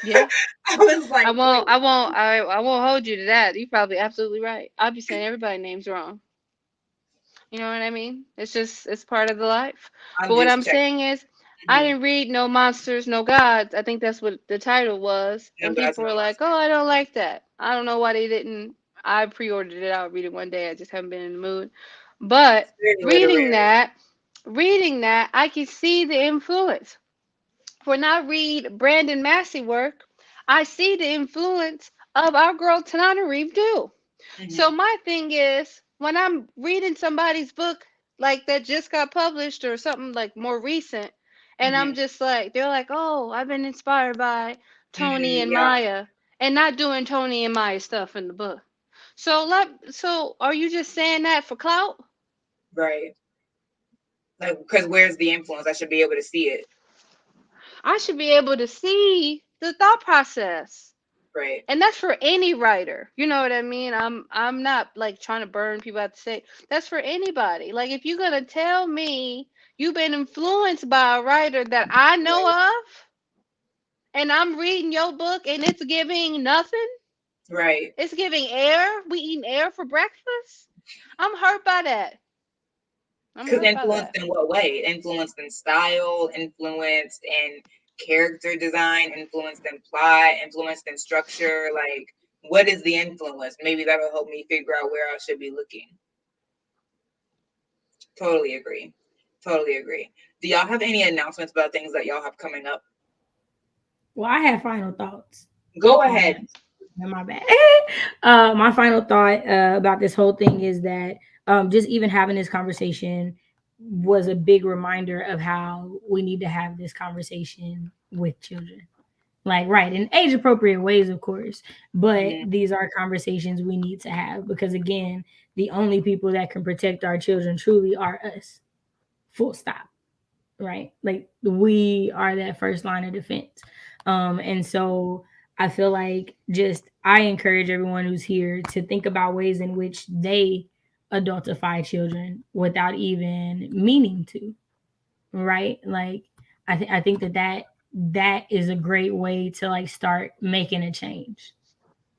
yeah. I was I like, won't. wait. I won't. I won't hold you to that. You're probably absolutely right. I'll be saying everybody's names wrong. You know what I mean? It's part of the life. I'm But what just I'm checking. saying is, I Mhm. didn't read No Monsters, No Gods. I think that's what the title was. No And gods, people no were like, monsters. oh, I don't like that. I don't know why they didn't. I pre ordered it. I'll read it one day. I just haven't been in the mood. But Very reading literary. that, reading that, I can see the influence. When I read Brandon Massey work, I see the influence of our girl Tanana Reeve too. So Hmm. my thing is, when I'm reading somebody's book like that just got published or something like more recent, and I'm Hmm. just like, they're like, oh, I've been inspired by Tony Hmm. and Yeah. Maya, and not doing Tony and Maya stuff in the book. So are you just saying that for clout? Right. Like, because where's the influence? I should be able to see it. I should be able to see the thought process. Right. And that's for any writer. You know what I mean? I'm not like trying to burn people at the stake. That's for anybody. Like if you're gonna tell me you've been influenced by a writer that I know Right. of, and I'm reading your book and it's giving nothing, Right. it's giving air. We eating air for breakfast. I'm hurt by that. I'm Because hurt by influenced that. in what way? Influenced in style, influenced in character design, influenced in plot, influenced in structure. Like, what is the influence? Maybe that'll help me figure out where I should be looking. Totally agree. Totally agree. Do y'all have any announcements about things that y'all have coming up? Well, I have final thoughts. Go Uh, ahead. my bad. My final thought about this whole thing is that just even having this conversation was a big reminder of how we need to have this conversation with children. Like, right, in age appropriate ways, of course, but Hmm. these are conversations we need to have because, again, the only people that can protect our children truly are us. Full stop. Right? Like we are that first line of defense. And so I feel like just I encourage everyone who's here to think about ways in which they adultify children without even meaning to, right? Like I think that is a great way to like start making a change,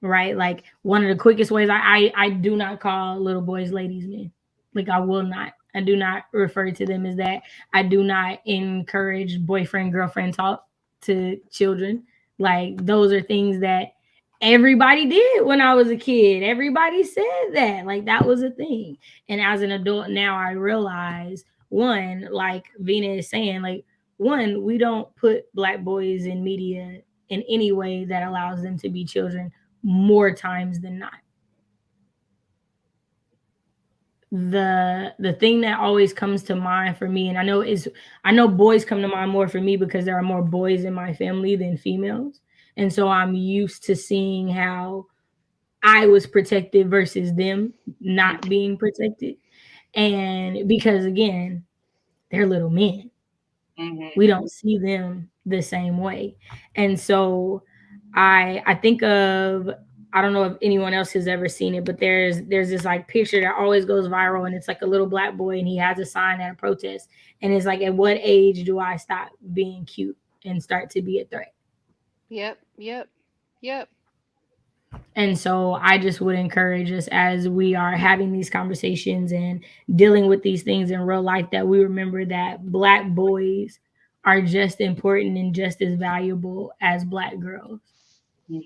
right? Like one of the quickest ways I do not call little boys ladies men. Like I will not. I do not refer to them as that. I do not encourage boyfriend girlfriend talk to children. Like those are things that everybody did when I was a kid. Everybody said that. Like that was a thing. And as an adult now I realize one, like Vina is saying, like one, we don't put black boys in media in any way that allows them to be children more times than not. The thing that always comes to mind for me, and I know boys come to mind more for me because there are more boys in my family than females. And so I'm used to seeing how I was protected versus them not being protected. And because again, they're little men. Hmm. We don't see them the same way. And so I think of, I don't know if anyone else has ever seen it, but there's this like picture that always goes viral and it's like a little black boy and he has a sign at a protest and it's like, at what age do I stop being cute and start to be a threat? Yep, yep, yep. And so I just would encourage us as we are having these conversations and dealing with these things in real life that we remember that black boys are just important and just as valuable as black girls. Hmm.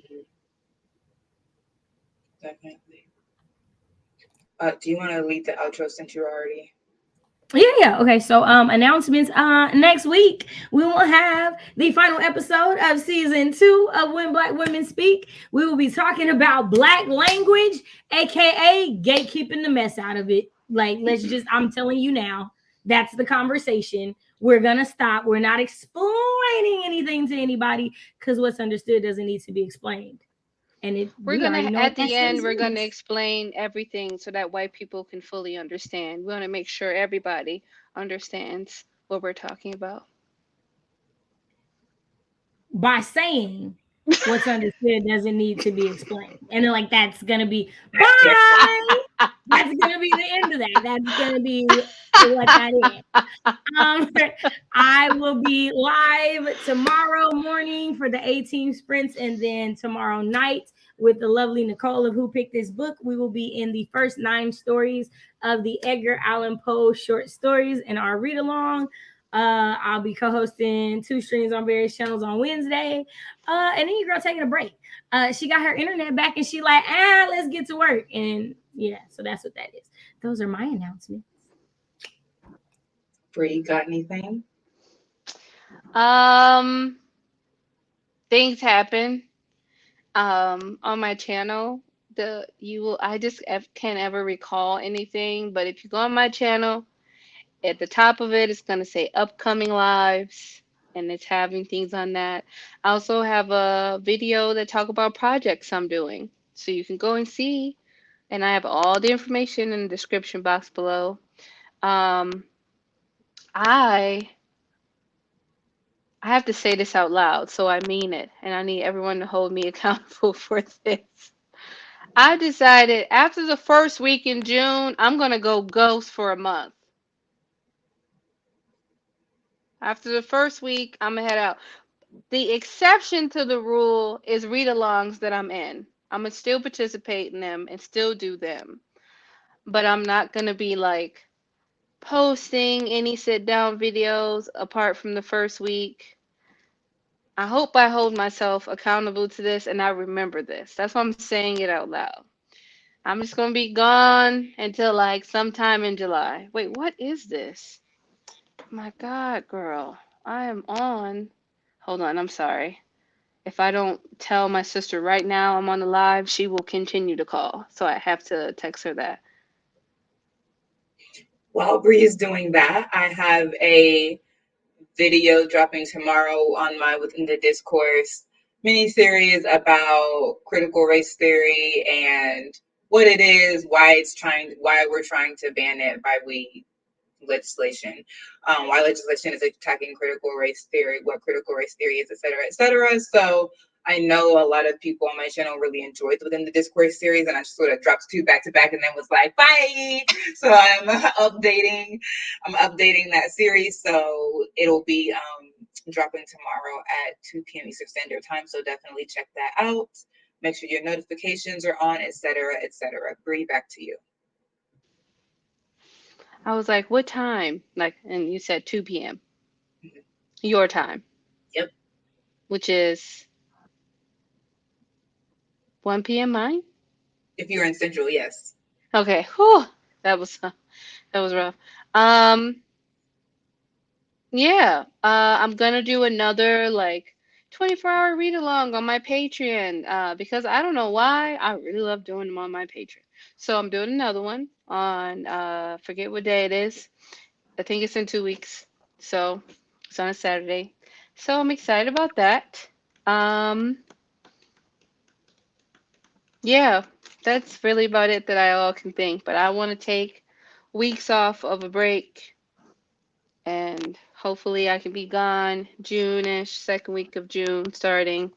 Definitely. Do you want to lead the outro since you're already? Yeah. Okay. So announcements next week we will have the final episode of season 2 of When Black Women Speak. We will be talking about black language, aka gatekeeping the mess out of it. Like, let's just, I'm telling you now, That's the conversation. We're going to stop. We're not explaining anything to anybody because what's understood doesn't need to be explained. And We're we already gonna know what at that the end sentence we're gonna means. explain everything so that white people can fully understand. We want to make sure everybody understands what we're talking about. By saying what's understood doesn't need to be explained. And then, like, that's going to be bye. That's going to be the end of that. That's going to be what that is. I will be live tomorrow morning for the 18 sprints, and then tomorrow night with the lovely Nicole of Who Picked This Book. We will be in the first 9 stories of the Edgar Allan Poe short stories in our read along. I'll be co-hosting 2 streams on various channels on Wednesday. And then your girl taking a break. She got her internet back and she like, let's get to work. And yeah, so that's what that is. Those are my announcements. Bree, got anything? Things happen on my channel. I just can't ever recall anything, but if you go on my channel, at the top of it, it's going to say upcoming lives, and it's having things on that. I also have a video that talk about projects I'm doing, so you can go and see. And I have all the information in the description box below. I have to say this out loud, so I mean it, and I need everyone to hold me accountable for this. I decided after the first week in June, I'm going to go ghost for a month. After the first week, I'm going to head out. The exception to the rule is read-alongs that I'm in. I'm going to still participate in them and still do them. But I'm not going to be like posting any sit-down videos apart from the first week. I hope I hold myself accountable to this and I remember this. That's why I'm saying it out loud. I'm just going to be gone until like sometime in July. Wait, what is this? My God, girl. I am on. Hold on, I'm sorry. If I don't tell my sister right now I'm on the live, she will continue to call. So I have to text her that. While Bree is doing that, I have a video dropping tomorrow on my Within the Discourse mini series about critical race theory and what it is, why we're trying to ban it by legislation, why legislation is attacking critical race theory, what critical race theory is, et cetera, et cetera. So I know a lot of people on my channel really enjoyed Within the Discourse series, and I just sort of dropped 2 back to back and then was like, bye. So I'm updating that series. So it'll be dropping tomorrow at 2 p.m. Eastern Standard Time. So definitely check that out. Make sure your notifications are on, et cetera, et cetera. Bree, back to you. I was like, what time? Like, and you said 2 p.m. Mhm. Your time. Yep. Which is 1 p.m. mine? If you're in Central, yes. Okay. Whew. That was rough. Yeah. I'm gonna do another like 24-hour read along on my Patreon. Because I don't know why. I really love doing them on my Patreon. So I'm doing another one on forget what day it is. I think it's in 2 weeks. So it's on a Saturday. So I'm excited about that. Yeah, that's really about it that I all can think. But I want to take weeks off of a break, and hopefully I can be gone June-ish, second week of June, starting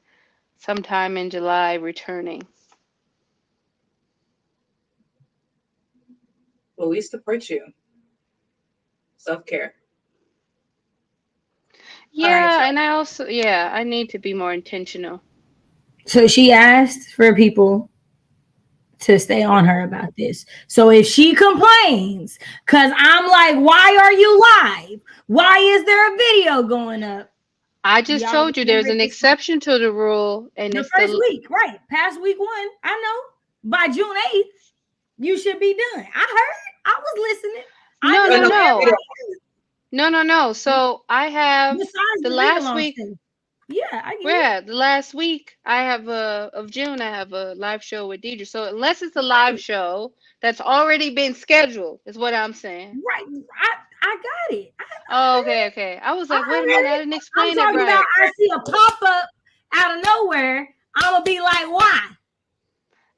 sometime in July, returning. Well, we support you. Self-care. All right, Yeah, y'all. and I need to be more intentional. So she asked for people to stay on her about this. So if she complains, because I'm like, why are you live? Why is there a video going up? I just Y'all told you there's remember an this? exception to the rule, and The it's first the week, right? Past week 1, I know. By June 8th, you should be done. I heard. I was listening. I no, just no, No, want no. everybody No, no, no. So I have besides the the read last along week. thing. Yeah, I get it. Yeah, the last week I have of June I have a live show with Deidre. So unless it's a live Right, show that's already been scheduled, is what I'm saying. right. I got it. Oh, okay, okay. I was I like, wait a heard minute, I it. didn't I'm explain it talking about right. I see a pop up out of nowhere. I'm gonna be like, why?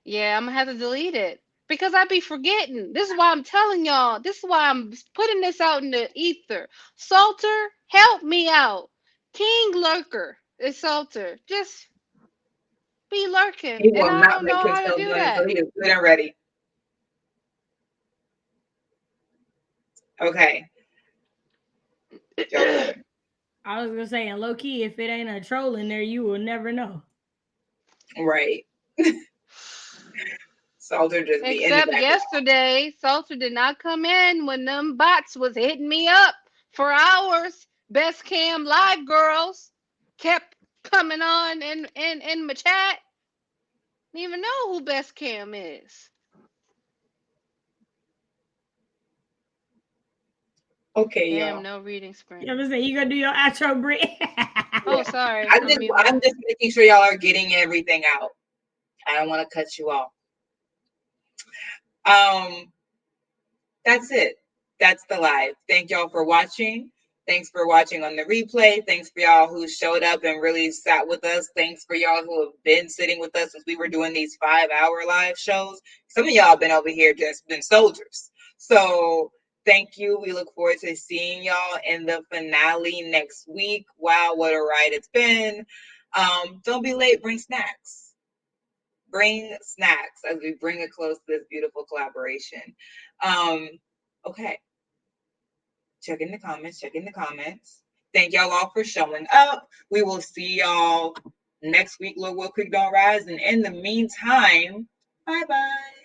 Yeah, I'm gonna have to delete it because I be forgetting. This is why I'm telling y'all. This is why I'm putting this out in the ether. Salter, help me out. King Lurker is Salter. Just be lurking, He and will I not don't make know how to himself do known until that. he is good and ready. Okay, Joker. I was gonna say, and low key, if it ain't a troll in there, you will never know. Right. Salter just be in the Except background. yesterday, Salter did not come in when them bots was hitting me up for hours. Best Cam Live girls kept coming on in my chat. Didn't even know who Best Cam is. Okay, Damn, y'all. no reading You screen. ever say you gonna do your outro, Brit? Oh, Yeah. sorry. I'm muting. I'm just making sure y'all are getting everything out. I don't want to cut you off. Um, that's it. That's the live. Thank y'all for watching. Thanks for watching on the replay. Thanks for y'all who showed up and really sat with us. Thanks for y'all who have been sitting with us as we were doing these 5-hour live shows. Some of y'all been over here just been soldiers. So thank you. We look forward to seeing y'all in the finale next week. Wow, what a ride it's been. Don't be late. Bring snacks. Bring snacks as we bring it close to this beautiful collaboration. Okay. Check in the comments. Check in the comments. Thank y'all all for showing up. We will see y'all next week. Look, Will Creek Don't Rise. And in the meantime, bye bye.